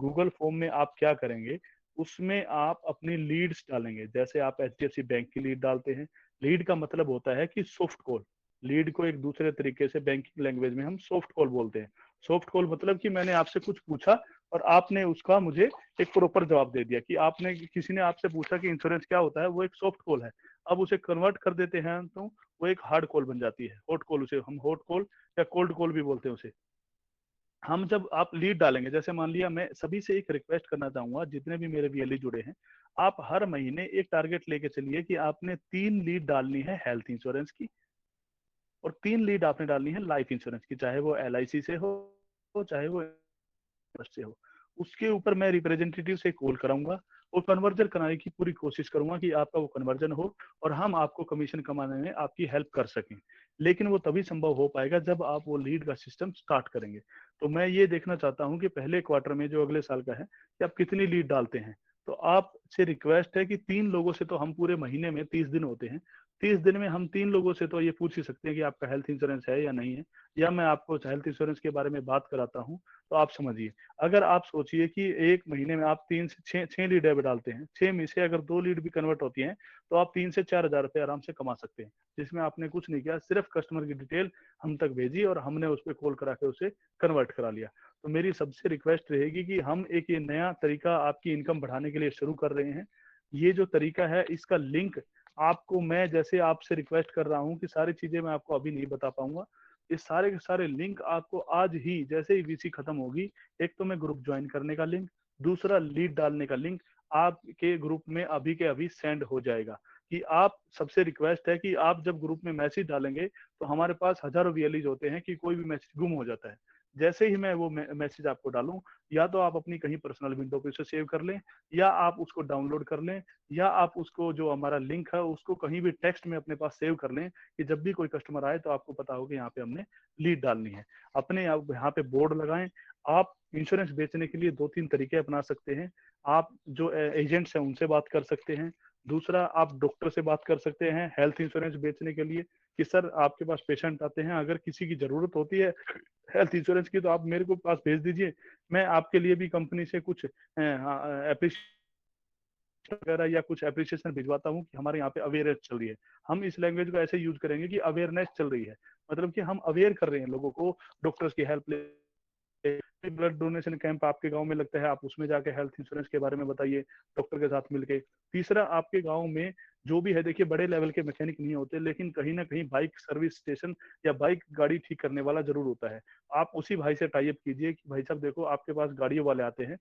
गूगल फॉर्म में आप क्या करेंगे, उसमें आप अपनी लीड्स डालेंगे। जैसे आप HDFC बैंक की लीड डालते हैं, लीड का मतलब होता है कि सॉफ्ट कॉल। लीड को एक दूसरे तरीके से बैंकिंग लैंग्वेज में हम सॉफ्ट कॉल बोलते हैं। सॉफ्ट कॉल मतलब कि मैंने आपसे कुछ पूछा और आपने उसका मुझे एक प्रॉपर जवाब दे दिया, कि आपने, किसी ने आपसे पूछा कि इंश्योरेंस क्या होता है, वो एक सॉफ्ट कॉल है। अब उसे कन्वर्ट कर देते हैं तो वो एक हार्ड कॉल बन जाती है, हॉट कॉल, उसे हम हॉट कॉल या कोल्ड कॉल भी बोलते हैं उसे। हम जब आप लीड डालेंगे, जैसे मान लिया, मैं सभी से एक रिक्वेस्ट करना चाहूंगा, जितने भी मेरे VLE जुड़े हैं, आप हर महीने एक टारगेट लेके चलिए कि आपने 3 लीड डालनी है हेल्थ इंश्योरेंस की, और 3 लीड आपने डालनी है लाइफ इंश्योरेंस की, चाहे वो LIC से हो चाहे वो से हो। उसके ऊपर मैं रिप्रेजेंटेटिव से कॉल कराऊंगा और कन्वर्जन कराने की पूरी कोशिश करूंगा कि आपका वो कन्वर्जन हो और हम आपको कमीशन कमाने में आपकी हेल्प कर सकें। लेकिन वो तभी संभव हो पाएगा जब आप वो लीड का सिस्टम स्टार्ट करेंगे। तो मैं ये देखना चाहता हूँ कि पहले क्वार्टर में, जो अगले साल का है, कि आप कितनी लीड डालते हैं। तो आप आपसे रिक्वेस्ट है कि 3 लोगों से तो हम पूरे महीने में 30 दिन होते हैं, 30 दिन में हम 3 लोगों से तो ये पूछ ही सकते हैं कि आपका हेल्थ इंश्योरेंस है या नहीं है, या मैं आपको हेल्थ इंश्योरेंस के बारे में बात कराता हूँ। तो आप समझिए, अगर आप सोचिए कि 1 महीने में आप 3 से 6 लीड ऐड डालते हैं, 6 में से अगर 2 लीड भी कन्वर्ट होती हैं, तो आप 3 से 4,000 रुपए आराम से कमा सकते हैं, जिसमें आपने कुछ नहीं किया, सिर्फ कस्टमर की डिटेल हम तक भेजी और हमने उस पे कॉल करा के उसे कन्वर्ट करा लिया। तो मेरी सबसे रिक्वेस्ट रहेगी कि हम एक ये नया तरीका आपकी इनकम बढ़ाने के लिए शुरू कर रहे हैं। ये जो तरीका है, इसका लिंक आपको मैं जैसे आपसे रिक्वेस्ट कर रहा हूँ कि सारी चीजें मैं आपको अभी नहीं बता पाऊंगा, ये सारे के सारे लिंक आपको आज ही जैसे ही वीसी खत्म होगी, एक तो मैं ग्रुप ज्वाइन करने का लिंक, दूसरा लीड डालने का लिंक आपके ग्रुप में अभी के अभी सेंड हो जाएगा। कि आप सबसे रिक्वेस्ट है कि आप जब ग्रुप में मैसेज डालेंगे तो हमारे पास हजारों वीएलईज होते हैं कि कोई भी मैसेज गुम हो जाता है। जैसे ही मैं वो मैसेज आपको डालूं, या तो आप अपनी कहीं पर्सनल विंडो पे उसे सेव कर लें, या आप उसको डाउनलोड कर लें, या आप उसको जो हमारा लिंक है उसको कहीं भी टेक्स्ट में अपने पास सेव कर लें कि जब भी कोई कस्टमर आए तो आपको पता हो कि यहाँ पे हमने लीड डालनी है। अपने आप यहाँ पे बोर्ड लगाएं। आप इंश्योरेंस बेचने के लिए 2-3 तरीके अपना सकते हैं। आप जो एजेंट्स हैं उनसे बात कर सकते हैं। दूसरा, आप डॉक्टर से बात कर सकते हैं हेल्थ इंश्योरेंस बेचने के लिए कि सर आपके पास पेशेंट आते हैं, अगर किसी की जरूरत होती है हेल्थ इंश्योरेंस की तो आप मेरे को पास भेज दीजिए, मैं आपके लिए भी कंपनी से कुछ वगैरह या कुछ एप्रिसिएशन भिजवाता हूँ कि हमारे यहाँ पे अवेयरनेस चल रही है। हम इस लैंग्वेज को ऐसे यूज करेंगे कि अवेयरनेस चल रही है, मतलब कि हम अवेयर कर रहे हैं लोगों को डॉक्टर्स की हेल्प ले। ब्लड डोनेशन कैंप आपके गांव में लगता है, आप उसमें जाके हेल्थ इंश्योरेंस के बारे में बताइए डॉक्टर के साथ मिलके। तीसरा, आपके गांव में जो भी है, देखिए बड़े लेवल के मैकेनिक नहीं होते, लेकिन कहीं ना कहीं बाइक सर्विस स्टेशन या बाइक गाड़ी ठीक करने वाला जरूर होता है। आप उसी भाई से टाई अप कीजिए कि भाई साहब देखो आपके पास गाड़ियों वाले आते हैं,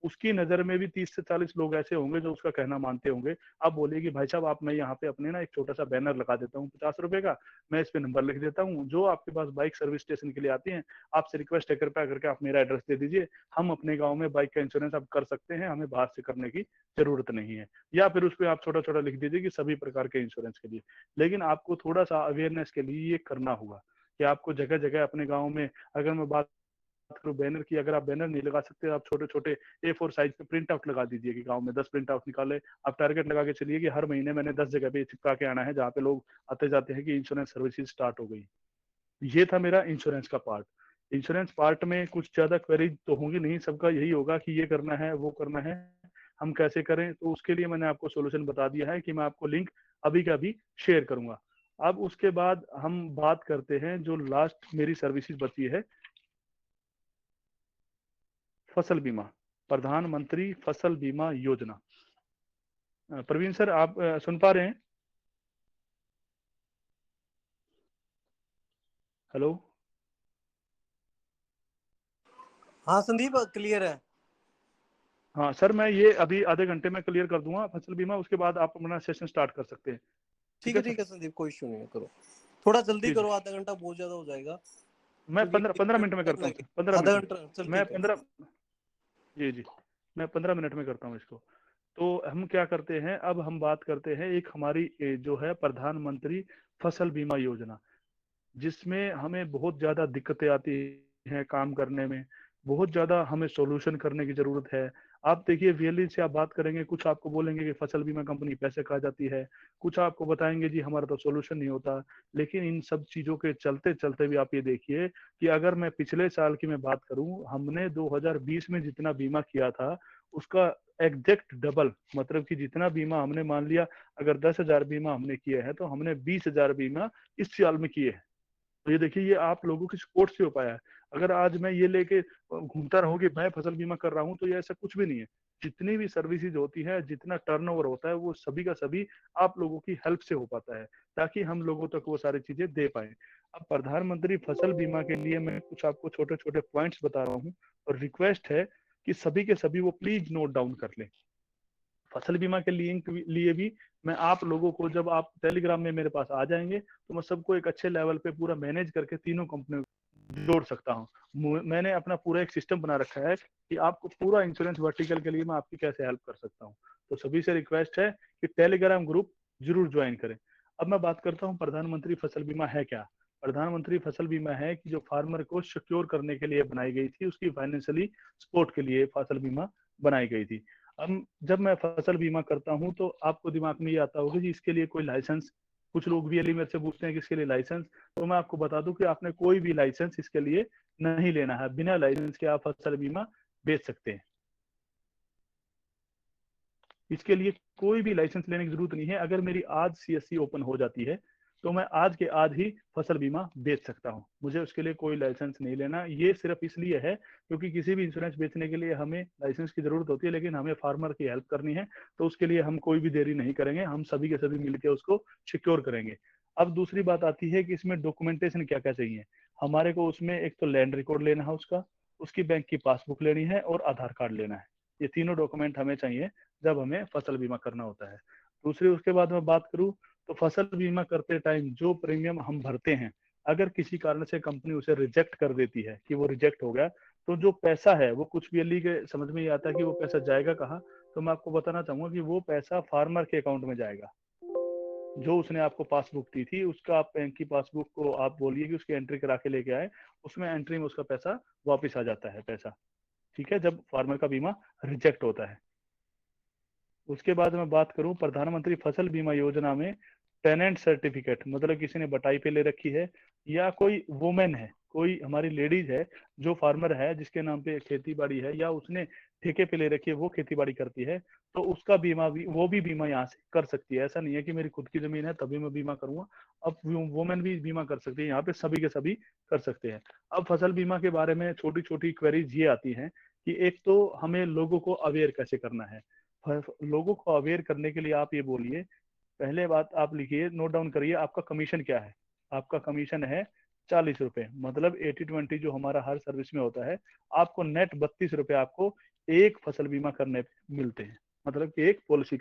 उसकी नजर में भी 30 से 40 लोग ऐसे होंगे जो उसका कहना मानते होंगे। आप बोलिए कि भाई साहब आप, मैं यहाँ पे अपने ना एक छोटा सा बैनर लगा देता हूँ 50 रुपए का, मैं इस पे नंबर लिख देता हूँ, जो आपके पास बाइक सर्विस स्टेशन के लिए आती हैं आपसे रिक्वेस्ट है कृपया करके आप मेरा एड्रेस दे दीजिए, हम अपने गाँव में बाइक का इंश्योरेंस आप कर सकते हैं, हमें बाहर से करने की जरूरत नहीं है। या फिर उस पर आप छोटा छोटा लिख दीजिए कि सभी प्रकार के इंश्योरेंस के लिए। लेकिन आपको थोड़ा सा अवेयरनेस के लिए ये करना होगा कि आपको जगह जगह अपने गाँव में, अगर मैं बात करूँ बैनर की, अगर आप बैनर नहीं लगा सकते आप छोटे छोटे A4 साइज पे प्रिंट आउट लगा दीजिए कि गांव में 10 प्रिंट आउट निकाले। आप टारगेट लगा के चलिए कि हर महीने मैंने 10 जगह पे चिपका के आना है जहाँ पे लोग आते जाते हैं कि इंश्योरेंस सर्विसेज स्टार्ट हो गई। ये था मेरा इंश्योरेंस का पार्ट। इंश्योरेंस पार्ट में कुछ ज्यादा क्वेरी तो होंगी नहीं, सबका यही होगा कि ये करना है वो करना है, हम कैसे करें। तो उसके लिए मैंने आपको सोल्यूशन बता दिया है कि मैं आपको लिंक अभी का अभी शेयर करूंगा। अब उसके बाद हम बात करते हैं जो लास्ट मेरी सर्विसेज बची है, फसल बीमा, प्रधानमंत्री फसल बीमा योजना। प्रवीण सर आप सुन पा रहे हैं? हेलो। हाँ संदीप क्लियर है। हाँ सर, मैं ये अभी आधे घंटे में क्लियर कर दूंगा फसल बीमा, उसके बाद आप अपना सेशन स्टार्ट कर सकते हैं। ठीक है सर? ठीक है संदीप, कोई इशू नहीं है, करो थोड़ा जल्दी जी जी, करो, आधा घंटा बहुत ज्यादा हो जाएगा मैं क्योंकि 15 मिनट में करता करना हूँ है। सर, 15 आधा मिनट में। घंटा चल मैं ठीक है। 15, जी जी, मैं 15 मिनट में करता हूँ इसको। तो हम क्या करते हैं, अब हम बात करते हैं एक हमारी जो है प्रधानमंत्री फसल बीमा योजना, जिसमें हमें बहुत ज्यादा दिक्कतें आती हैं काम करने में, बहुत ज्यादा हमें सॉल्यूशन करने की जरूरत है। आप देखिए वीएलई से आप बात करेंगे, कुछ आपको बोलेंगे कि फसल बीमा कंपनी पैसे खा जाती है, कुछ आपको बताएंगे जी हमारा तो सॉल्यूशन नहीं होता। लेकिन इन सब चीजों के चलते चलते भी आप ये देखिए कि अगर मैं पिछले साल की मैं बात करूं, हमने 2020 में जितना बीमा किया था उसका एग्जैक्ट डबल, मतलब कि जितना बीमा हमने, मान लिया अगर 10,000 बीमा हमने किए हैं तो हमने 20,000 बीमा इस साल में किए हैं। तो ये देखिए, ये आप लोगों की सपोर्ट से हो पाया है। अगर आज मैं ये लेके घूमता रहूं कि मैं फसल बीमा कर रहा हूं, तो ये ऐसा कुछ भी नहीं है। जितनी भी सर्विसेज होती है, जितना टर्नओवर होता है, वो सभी का सभी आप लोगों की हेल्प से हो पाता है, ताकि हम लोगों तक वो सारी चीजें दे पाए। अब प्रधानमंत्री फसल बीमा के लिए मैं कुछ आपको छोटे छोटे पॉइंट्स बता रहा हूँ, और रिक्वेस्ट है कि सभी के सभी वो प्लीज नोट डाउन कर लें। फसल बीमा के लिंक लिए भी मैं आप लोगों को, जब आप टेलीग्राम में मेरे पास आ जाएंगे तो मैं सबको एक अच्छे लेवल पे पूरा मैनेज करके तीनों कंपनियों को जोड़ सकता हूँ। मैंने अपना पूरा एक सिस्टम बना रखा है कि आपको पूरा इंश्योरेंस वर्टिकल के लिए मैं आपकी कैसे हेल्प कर सकता हूँ। तो सभी से रिक्वेस्ट है कि टेलीग्राम ग्रुप जरूर ज्वाइन करें। अब मैं बात करता हूँ प्रधानमंत्री फसल बीमा है क्या। प्रधानमंत्री फसल बीमा है कि जो फार्मर को सिक्योर करने के लिए बनाई गई थी, उसकी फाइनेंशियली सपोर्ट के लिए फसल बीमा बनाई गई थी। अब जब मैं फसल बीमा करता हूँ तो आपको दिमाग में ये आता होगा कि इसके लिए कोई लाइसेंस, कुछ लोग भी मेरे से पूछते हैं कि इसके लिए लाइसेंस, तो मैं आपको बता दूं कि आपने कोई भी लाइसेंस इसके लिए नहीं लेना है। बिना लाइसेंस के आप फसल बीमा बेच सकते हैं। इसके लिए कोई भी लाइसेंस लेने की जरूरत नहीं है। अगर मेरी आज सीएससी ओपन हो जाती है तो मैं आज के आज ही फसल बीमा बेच सकता हूं। मुझे उसके लिए कोई लाइसेंस नहीं लेना। ये सिर्फ इसलिए है क्योंकि किसी भी इंश्योरेंस बेचने के लिए हमें लाइसेंस की जरूरत होती है, लेकिन हमें फार्मर की हेल्प करनी है, तो उसके लिए हम कोई भी देरी नहीं करेंगे, हम सभी के सभी मिलकर उसको सिक्योर करेंगे। अब दूसरी बात आती है कि इसमें डॉक्यूमेंटेशन क्या क्या चाहिए। हमारे को उसमें एक तो लैंड रिकॉर्ड लेना है उसका, उसकी बैंक की पासबुक लेनी है और आधार कार्ड लेना है। ये तीनों डॉक्यूमेंट हमें चाहिए जब हमें फसल बीमा करना होता है। दूसरी उसके बाद मैं बात करूं तो फसल बीमा करते टाइम जो प्रीमियम हम भरते हैं, अगर किसी कारण से कंपनी उसे रिजेक्ट कर देती है कि वो रिजेक्ट हो गया, तो जो पैसा है वो कुछ भी अली के समझ में ही आता है कि वो पैसा जाएगा कहाँ। तो मैं आपको बताना चाहूंगा कि वो पैसा फार्मर के अकाउंट में जाएगा। जो उसने आपको पासबुक दी थी उसका आप बैंक की पासबुक को आप बोलिए कि उसकी एंट्री करा के लेके आए, उसमें एंट्री में उसका पैसा वापिस आ जाता है पैसा। ठीक है, जब फार्मर का बीमा रिजेक्ट होता है। उसके बाद मैं बात करूं प्रधानमंत्री फसल बीमा योजना में टेनेंट सर्टिफिकेट, मतलब किसी ने बटाई पे ले रखी है या कोई वुमेन है, कोई हमारी लेडीज है जो फार्मर है जिसके नाम पे खेती बाड़ी है या उसने ठेके पे ले रखी है, वो खेती बाड़ी करती है, तो उसका बीमा भी, वो भी बीमा यहाँ से कर सकती है। ऐसा नहीं है कि मेरी खुद की जमीन है तभी मैं बीमा करूंगा। अब वुमेन भी बीमा कर सकती है, यहाँ पे सभी के सभी कर सकते हैं। अब फसल बीमा के बारे में छोटी छोटी क्वेरीज ये आती हैं कि एक तो हमें लोगों को अवेयर कैसे करना है। लोगों को अवेयर करने के लिए आप ये बोलिए, पहले बात आप लिखिए, नोट डाउन करिए, आपका कमीशन क्या है। आपका कमीशन है 40 रुपए, मतलब 80-20 जो हमारा हर सर्विस में होता है। आपको नेट 32 रुपए आपको एक फसल बीमा करने पे मिलते हैं, मतलब कि एक पॉलिसी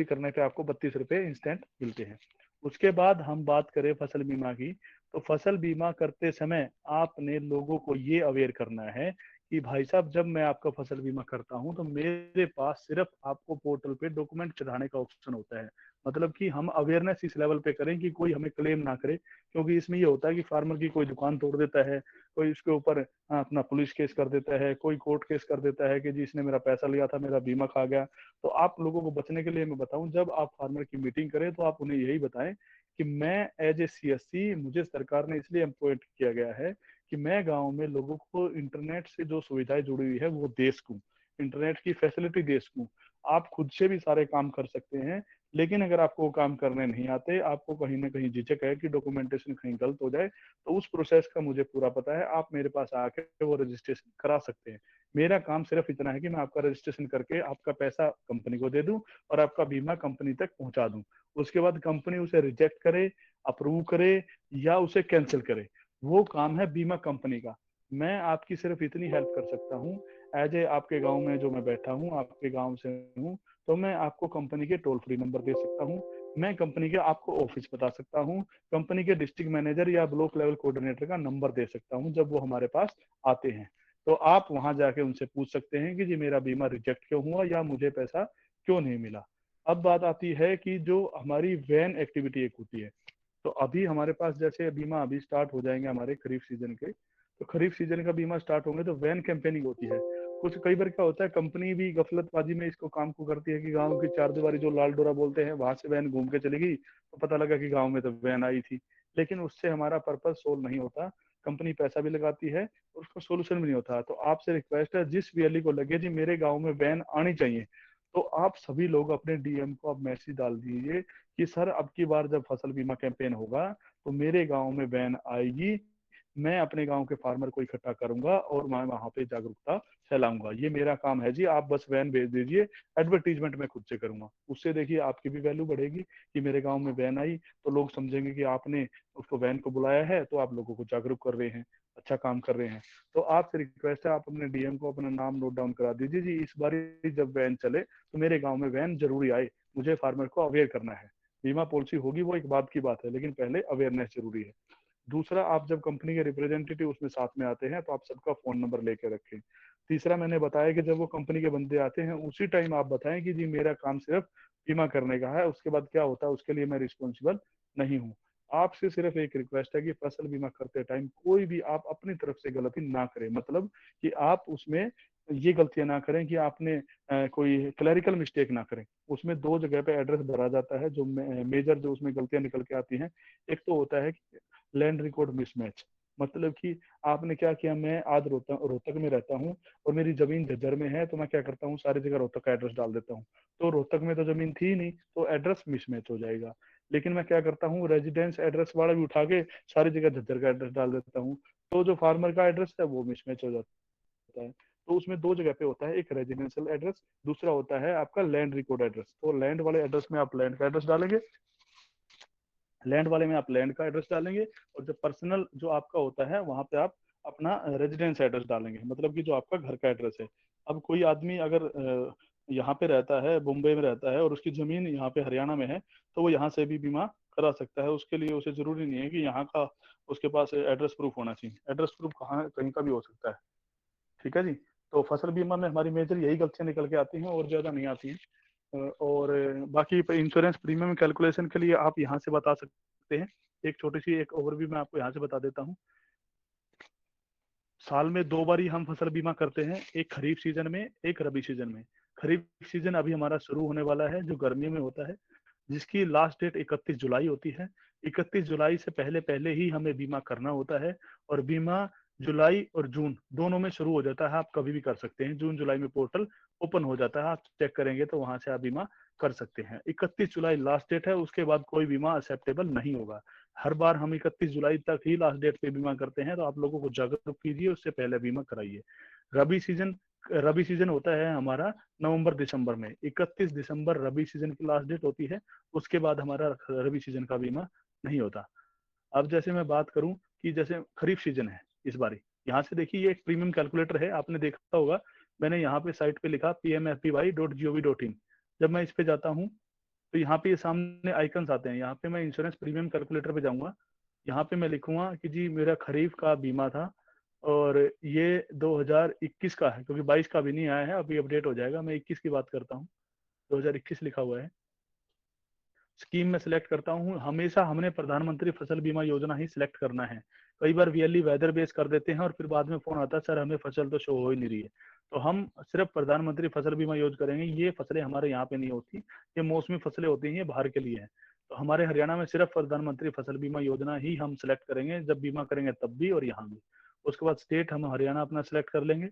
करने पे आपको 32 रुपए इंस्टेंट मिलते हैं। उसके बाद हम बात करें फसल बीमा की, तो फसल बीमा करते समय आपने लोगों को ये अवेयर करना है कि भाई साहब जब मैं आपका फसल बीमा करता हूं तो मेरे पास सिर्फ आपको पोर्टल पे डॉक्यूमेंट चढ़ाने का ऑप्शन होता है। मतलब कि हम अवेयरनेस इस लेवल पे करें कि कोई हमें क्लेम ना करे, क्योंकि इसमें ये होता है कि फार्मर की कोई दुकान तोड़ देता है, कोई उसके ऊपर अपना पुलिस केस कर देता है, कोई कोर्ट केस कर देता है कि जी इसने मेरा पैसा लिया था, मेरा बीमा खा गया। तो आप लोगों को बचने के लिए मैं बताऊं, जब आप फार्मर की मीटिंग करें तो आप उन्हें यही बताएं कि मैं एज ए सीएससी, मुझे सरकार ने इसलिए अपॉइंट किया गया है कि मैं गांव में लोगों को इंटरनेट से जो सुविधाएं जुड़ी हुई है वो दे सकूं, इंटरनेट की फैसिलिटी दे सकूं। आप खुद से भी सारे काम कर सकते हैं, लेकिन अगर आपको वो काम करने नहीं आते, आपको कहीं ना कहीं झिझक है कि डॉक्यूमेंटेशन कहीं गलत हो जाए, तो उस प्रोसेस का मुझे पूरा पता है। आप मेरे पास आके वो रजिस्ट्रेशन करा सकते हैं। मेरा काम सिर्फ इतना है कि मैं आपका रजिस्ट्रेशन करके आपका पैसा कंपनी को दे दूं और आपका बीमा कंपनी तक पहुंचा दूं। उसके बाद कंपनी उसे रिजेक्ट करे, अप्रूव करे या उसे कैंसिल करे, वो काम है बीमा कंपनी का। मैं आपकी सिर्फ इतनी हेल्प कर सकता हूँ, एज ए आपके गांव में जो मैं बैठा हूँ, आपके गांव से हूँ, तो मैं आपको कंपनी के टोल फ्री नंबर दे सकता हूँ, मैं कंपनी के आपको ऑफिस बता सकता हूँ, कंपनी के डिस्ट्रिक्ट मैनेजर या ब्लॉक लेवल कोऑर्डिनेटर का नंबर दे सकता हूँ जब वो हमारे पास आते हैं। तो आप वहां जाके उनसे पूछ सकते हैं कि जी मेरा बीमा रिजेक्ट क्यों हुआ या मुझे पैसा क्यों नहीं मिला। अब बात आती है कि जो हमारी वैन एक्टिविटी एक होती है, तो अभी हमारे पास जैसे बीमा अभी स्टार्ट हो जाएंगे हमारे खरीफ सीजन के, तो खरीफ सीजन का बीमा स्टार्ट होंगे तो वैन कैंपेनिंग होती है। कुछ कई बार क्या होता है, कंपनी भी गफलतबाजी में इसको काम को करती है कि गांव की चार दीवारी जो लाल डोरा बोलते हैं वहां से वैन घूम के चली गई, तो पता लगा कि गांव में तो वैन आई थी, लेकिन उससे हमारा पर्पज सोल्व नहीं होता। कंपनी पैसा भी लगाती है और उसका सोल्यूशन भी नहीं होता। तो आपसे रिक्वेस्ट है, जिस वीएलई को लगे जी मेरे गाँव में वैन आनी चाहिए, तो आप सभी लोग अपने डीएम को अब मैसेज डाल दीजिए कि सर अब की बार जब फसल बीमा कैंपेन होगा तो मेरे गांव में वैन आएगी, मैं अपने गांव के फार्मर को इकट्ठा करूंगा और मैं वहां पे जागरूकता फैलाऊंगा। ये मेरा काम है जी, आप बस वैन भेज दीजिए, एडवर्टीजमेंट मैं खुद से करूंगा। उससे देखिए आपकी भी वैल्यू बढ़ेगी कि मेरे गांव में वैन आई, तो लोग समझेंगे कि आपने उसको वैन को बुलाया है, तो आप लोगों को जागरूक कर रहे हैं, अच्छा काम कर रहे हैं। तो आपसे रिक्वेस्ट है, आप अपने डीएम को अपना नाम नोट डाउन करा दीजिए जी, इस बार जब वैन चले तो मेरे गाँव में वैन जरूरी आए, मुझे फार्मर को अवेयर करना है। बीमा पॉलिसी होगी वो एक बात की बात है, लेकिन पहले अवेयरनेस जरूरी है। दूसरा, आप जब कंपनी के रिप्रेजेंटेटिव उसमें साथ में आते हैं तो आप सबका फोन नंबर लेके रखें। तीसरा, मैंने बताया कि जब वो कंपनी के बंदे आते हैं उसी टाइम आप बताएं कि जी मेरा काम सिर्फ बीमा करने का है, उसके बाद क्या होता है उसके लिए मैं रिस्पॉन्सिबल नहीं हूँ। आपसे सिर्फ एक रिक्वेस्ट है कि फसल बीमा करते टाइम कोई भी आप अपनी तरफ से गलती ना करें, मतलब कि आप उसमें ये गलतियां ना करें कि आपने कोई क्लरिकल मिस्टेक ना करें। उसमें दो जगह पे एड्रेस भरा जाता है, जो मेजर जो उसमें गलतियां निकल के आती हैं। एक तो होता है लैंड रिकॉर्ड मिसमैच, मतलब कि आपने क्या किया, मैं आज रोहतक में रहता हूँ और मेरी जमीन झज्जर में है, तो मैं क्या करता हूँ, सारी जगह रोहतक का एड्रेस डाल देता हूँ। तो रोहतक में तो जमीन थी ही नहीं, तो एड्रेस मिसमैच हो जाएगा। लेकिन मैं क्या करता हूँ, रेजिडेंस एड्रेस वाला भी उठा के सारी जगह झज्जर का एड्रेस डाल देता हूँ, तो जो फार्मर का एड्रेस है वो मिसमैच हो जाता है। तो उसमें दो जगह पे होता है, एक रेजिडेंशियल एड्रेस, दूसरा होता है आपका लैंड रिकॉर्ड एड्रेस। तो लैंड वाले एड्रेस में आप लैंड का एड्रेस डालेंगे, लैंड वाले में आप लैंड का एड्रेस डालेंगे, और जो पर्सनल जो आपका होता है वहां पे आप अपना रेजिडेंस एड्रेस डालेंगे, मतलब कि जो आपका घर का एड्रेस है। अब कोई आदमी अगर यहाँ पे रहता है, मुंबई में रहता है, और उसकी जमीन यहाँ पे हरियाणा में है, तो वो यहाँ से भी बीमा करा सकता है। उसके लिए उसे जरूरी नहीं है कि यहाँ का उसके पास एड्रेस प्रूफ होना चाहिए, एड्रेस प्रूफ कहाँ कहीं का भी हो सकता है। ठीक है जी। तो फसल बीमा में हमारी मेजर यही गलतियां निकल के आती हैं, और ज्यादा नहीं आती हैं। और बाकी इंश्योरेंस प्रीमियम कैलकुलेशन के लिए आप यहाँ से बता सकते हैं। एक छोटी सी एक ओवरव्यू मैं आपको यहाँ से बता देता हूँ। साल में दो बार ही हम फसल बीमा करते हैं, एक खरीफ सीजन में, एक रबी सीजन में। खरीफ सीजन अभी हमारा शुरू होने वाला है, जो गर्मियों में होता है, जिसकी लास्ट डेट 31 जुलाई होती है। 31 जुलाई से पहले पहले ही हमें बीमा करना होता है, और बीमा जुलाई और जून दोनों में शुरू हो जाता है। आप कभी भी कर सकते हैं, जून जुलाई में पोर्टल ओपन हो जाता है, आप चेक करेंगे तो वहां से आप बीमा कर सकते हैं। 31 जुलाई लास्ट डेट है, उसके बाद कोई बीमा एक्सेप्टेबल नहीं होगा। हर बार हम 31 जुलाई तक ही लास्ट डेट पे बीमा करते हैं, तो आप लोगों को जागरूक कीजिए, उससे पहले बीमा कराइए। रबी सीजन रबी सीजन होता है हमारा नवंबर दिसंबर में। 31 दिसंबर रबी सीजन की लास्ट डेट होती है, उसके बाद हमारा रबी सीजन का बीमा नहीं होता। अब जैसे मैं बात करूं कि जैसे खरीफ सीजन है इस बारी, यहाँ से देखिए, ये एक प्रीमियम कैलकुलेटर है, आपने देखा होगा। मैंने यहाँ पे साइट पे लिखा pmfby.gov.in। जब मैं इस पे जाता हूँ तो यहाँ पे ये सामने आइकन्स आते हैं, यहाँ पे मैं इंश्योरेंस प्रीमियम कैलकुलेटर पे जाऊंगा। यहाँ पे मैं लिखूंगा कि जी मेरा खरीफ का बीमा था, और ये 2021 का है, क्योंकि 22 का भी नहीं आया है, अभी अपडेट हो जाएगा। मैं 21 की बात करता हूँ, 2021 लिखा हुआ है। स्कीम में सिलेक्ट करता हूँ, हमेशा हमने प्रधानमंत्री फसल बीमा योजना ही सिलेक्ट करना है। कई बार वीएलई वेदर बेस कर देते हैं, और फिर बाद में फोन आता है, सर हमें फसल तो शो हो ही नहीं रही है। तो हम सिर्फ प्रधानमंत्री फसल बीमा यूज करेंगे। ये फसलें हमारे यहाँ पे नहीं होती, ये मौसमी फसलें होती हैं, ये बाहर के लिए है। तो हमारे हरियाणा में सिर्फ प्रधानमंत्री फसल बीमा योजना ही हम सिलेक्ट करेंगे, जब बीमा करेंगे तब भी और यहाँ भी। उसके बाद स्टेट हम हरियाणा अपना सिलेक्ट कर लेंगे।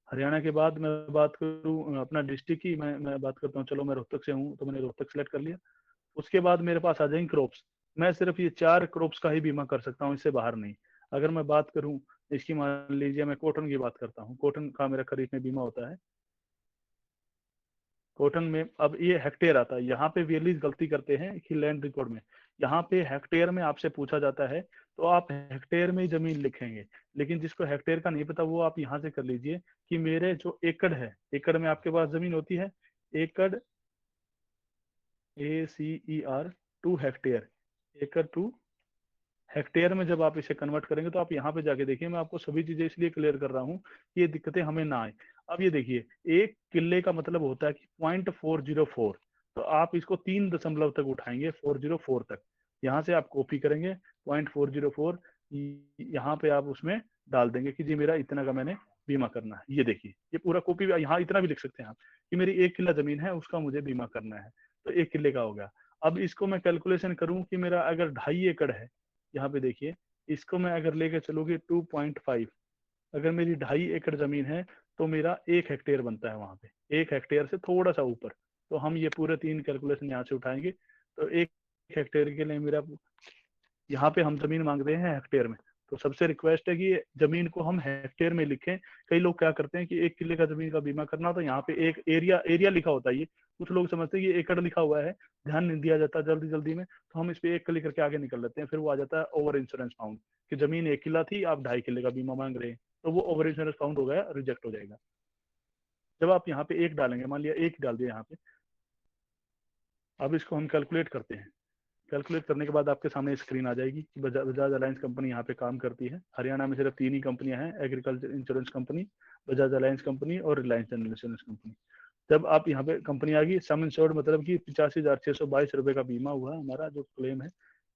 हरियाणा के बाद मैं बात करूँ अपना डिस्ट्रिक्ट की, मैं बात करता हूँ, चलो मैं रोहतक से हूँ, तो मैंने रोहतक सेलेक्ट कर लिया। उसके बाद मेरे पास आ जाएंगे क्रॉप्स। मैं सिर्फ ये 4 क्रॉप्स का ही बीमा कर सकता हूँ, इससे बाहर नहीं। अगर मैं बात करूँ इसकी, मान लीजिए मैं कॉटन की बात करता हूँ, कॉटन का मेरा खरीफ में बीमा होता है। कॉटन में अब ये हेक्टेयर आता है, यहाँ पे वेलीज गलती करते हैं कि लैंड रिकॉर्ड में, यहाँ पे हेक्टेयर में आपसे पूछा जाता है, तो आप हेक्टेयर में ही जमीन लिखेंगे। लेकिन जिसको हेक्टेयर का नहीं पता, वो आप यहाँ से कर लीजिए कि मेरे जो एकड़ है, एकड़ में आपके पास जमीन होती है, एकड़ ACER टू हेक्टेयर, एकड़ टू हेक्टेयर में जब आप इसे कन्वर्ट करेंगे, तो आप यहाँ पे जाके देखिए, मैं आपको सभी चीजें इसलिए क्लियर कर रहा हूँ कि ये दिक्कतें हमें ना आए। अब ये देखिए, एक किले का मतलब होता है कि 0.404, तो आप इसको 3 दशमलव तक उठाएंगे, 404 तक। यहाँ से आप कॉपी करेंगे 0.404, यहाँ पे आप उसमें डाल देंगे कि जी मेरा इतना का मैंने बीमा करना है। ये देखिए, ये पूरा कॉपी, यहाँ इतना भी लिख सकते हैं आप कि मेरी 1 किला जमीन है, उसका मुझे बीमा करना है, तो 1 किले का हो गया। अब इसको मैं कैलकुलेशन करूं कि मेरा अगर 2.5 एकड़ है, यहाँ पे देखिए, इसको मैं अगर लेके चलूंगी 2.5, अगर मेरी 2.5 एकड़ जमीन है, तो मेरा 1 हेक्टेयर बनता है वहां पे, 1 हेक्टेयर से थोड़ा सा ऊपर। तो हम ये पूरे 3 कैलकुलेशन यहाँ से उठाएंगे, तो 1 हेक्टेयर के लिए मेरा, यहाँ पे हम जमीन मांग रहे हैं हेक्टेयर में, तो सबसे रिक्वेस्ट है कि जमीन को हम हेक्टेयर में लिखें। कई लोग क्या करते हैं कि 1 किले का जमीन का बीमा करना, तो यहाँ पे एक एरिया एरिया लिखा होता है, ये कुछ लोग समझते हैं कि एकड़ लिखा हुआ है, ध्यान नहीं दिया जाता जल्दी जल्दी में, तो हम इस पे 1 किले करके आगे निकल लेते हैं, फिर वो आ जाता है ओवर इंश्योरेंस फाउंड, कि जमीन 1 किला थी, आप 2.5 किले का बीमा मांग रहे हैं, तो वो ओवर इंश्योरेंस फाउंड हो गया, रिजेक्ट हो जाएगा। जब आप यहाँ पे 1 डालेंगे, मान लिया 1 डाल दिया यहाँ पे, अब इसको हम कैलकुलेट करते हैं। कैलकुलेट करने के बाद आपके सामने स्क्रीन आ जाएगी कि बजाज अलायंस कंपनी यहाँ पे काम करती है। हरियाणा में सिर्फ 3 ही कंपनियां हैं, agriculture insurance company, Bajaj alliance company और रिलायंस जनरल इंश्योरेंस कंपनी। जब आप यहाँ पे कंपनी आ गई, सम इंश्योर्ड मतलब कि 85,622 रुपए का बीमा हुआ हमारा जो क्लेम है।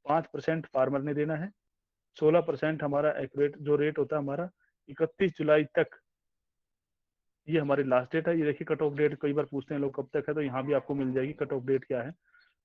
5% फार्मर ने देना है, 16% हमारा एक्यूरेट जो रेट होता है हमारा 31 जुलाई तक ये हमारी लास्ट डेट है। ये देखिए कट ऑफ डेट कई बार पूछते हैं लोग कब तक है, तो यहाँ भी आपको मिल जाएगी कट ऑफ डेट क्या है।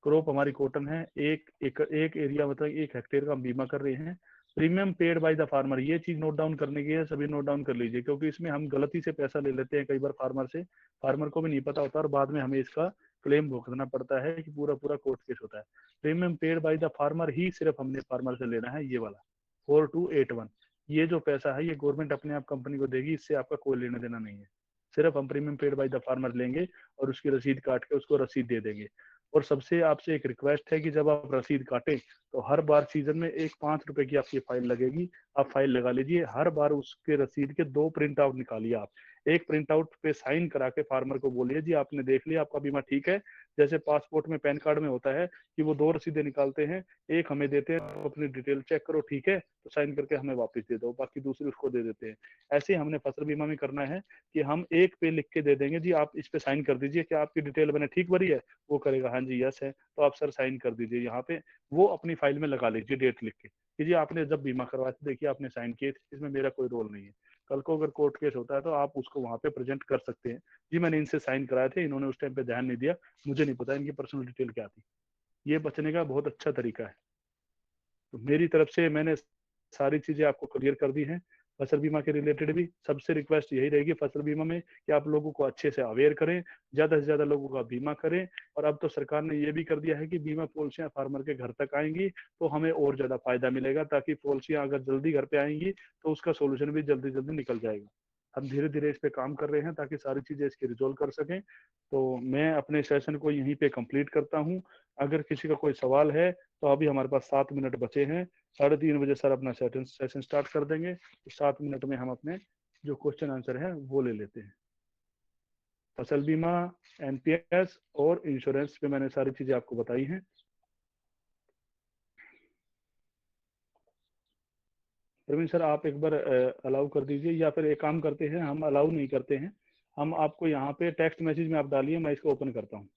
क्रॉप हमारी कॉटन है, एक एरिया मतलब 1 हेक्टेयर का हम बीमा कर रहे हैं। Premium paid by the farmer, ये चीज नोट डाउन करने की है, सभी नोट डाउन कर लीजिए, क्योंकि इसमें हम गलती से पैसा ले लेते हैं कई बार फार्मर से, फार्मर को भी नहीं पता होता और बाद में हमें इसका क्लेम भुगतना पड़ता है कि पूरा पूरा कोर्ट केस होता है। Premium paid by the farmer ही सिर्फ हमने फार्मर से लेना है, ये वाला 4281। ये जो पैसा है ये गवर्नमेंट अपने आप कंपनी को देगी, इससे आपका कोई लेना देना नहीं है। सिर्फ हम premium paid by the farmer लेंगे और उसकी रसीद काट के उसको रसीद दे देंगे। और सबसे आपसे एक रिक्वेस्ट है कि जब आप रसीद काटें तो हर बार सीजन में एक 5 रुपए की आपकी फाइल लगेगी, आप फाइल लगा लीजिए। हर बार उसके रसीद के 2 प्रिंट आउट निकालिए आप। एक प्रिंट आउट पे साइन करा के फार्मर को बोलिए जी आपने देख लिया, आपका बीमा ठीक है। जैसे पासपोर्ट में पैन कार्ड में होता है कि वो 2 रसीदें निकालते हैं, एक हमें देते हैं तो अपनी डिटेल चेक करो ठीक है तो साइन करके हमें वापस दे दो, बाकी दूसरी उसको दे देते हैं। ऐसे ही हमने फसल बीमा में करना है कि हम एक पे लिख के दे देंगे जी आप इस पे साइन कर दीजिए, क्या आपकी डिटेल मैंने ठीक भरी है? वो करेगा हाँ जी यस है, तो आप सर साइन कर दीजिए यहाँ पे। वो अपनी फाइल में लगा लीजिए डेट लिख के कि जी आपने जब बीमा करवाया था देखिए आपने साइन किए थे, इसमें मेरा कोई रोल नहीं है। कल को अगर कोर्ट केस होता है तो आप उसको वहां पे प्रेजेंट कर सकते हैं, जी मैंने इनसे साइन कराए थे, इन्होंने उस टाइम पे ध्यान नहीं दिया, मुझे नहीं पता इनकी पर्सनल डिटेल क्या थी। ये बचने का बहुत अच्छा तरीका है। तो मेरी तरफ से मैंने सारी चीजें आपको क्लियर कर दी हैं। फसल बीमा के रिलेटेड भी सबसे रिक्वेस्ट यही रहेगी फसल बीमा में कि आप लोगों को अच्छे से अवेयर करें, ज्यादा से ज्यादा लोगों का बीमा करें। और अब तो सरकार ने ये भी कर दिया है कि बीमा पॉलिसियां फार्मर के घर तक आएंगी तो हमें और ज्यादा फायदा मिलेगा, ताकि पॉलिसियां अगर जल्दी घर पे आएंगी तो उसका सोल्यूशन भी जल्दी जल्दी निकल जाएगा। हम धीरे धीरे इस पे काम कर रहे हैं ताकि सारी चीजें इसकी रिजोल्व कर सकें। तो मैं अपने सेशन को यहीं पे कंप्लीट करता हूँ। अगर किसी का कोई सवाल है तो अभी हमारे पास 7 मिनट बचे हैं, 3:30 बजे सर अपना सेशन स्टार्ट कर देंगे। तो 7 मिनट में हम अपने जो क्वेश्चन आंसर है वो ले लेते हैं। फसल बीमा, एनपीएस और इंश्योरेंस पे मैंने सारी चीजें आपको बताई हैं। प्रवीण सर आप एक बार अलाउ कर दीजिए, या फिर एक काम करते हैं हम अलाउ नहीं करते हैं, हम आपको यहाँ पे टेक्स्ट मैसेज में आप डालिए, मैं इसको ओपन करता हूँ।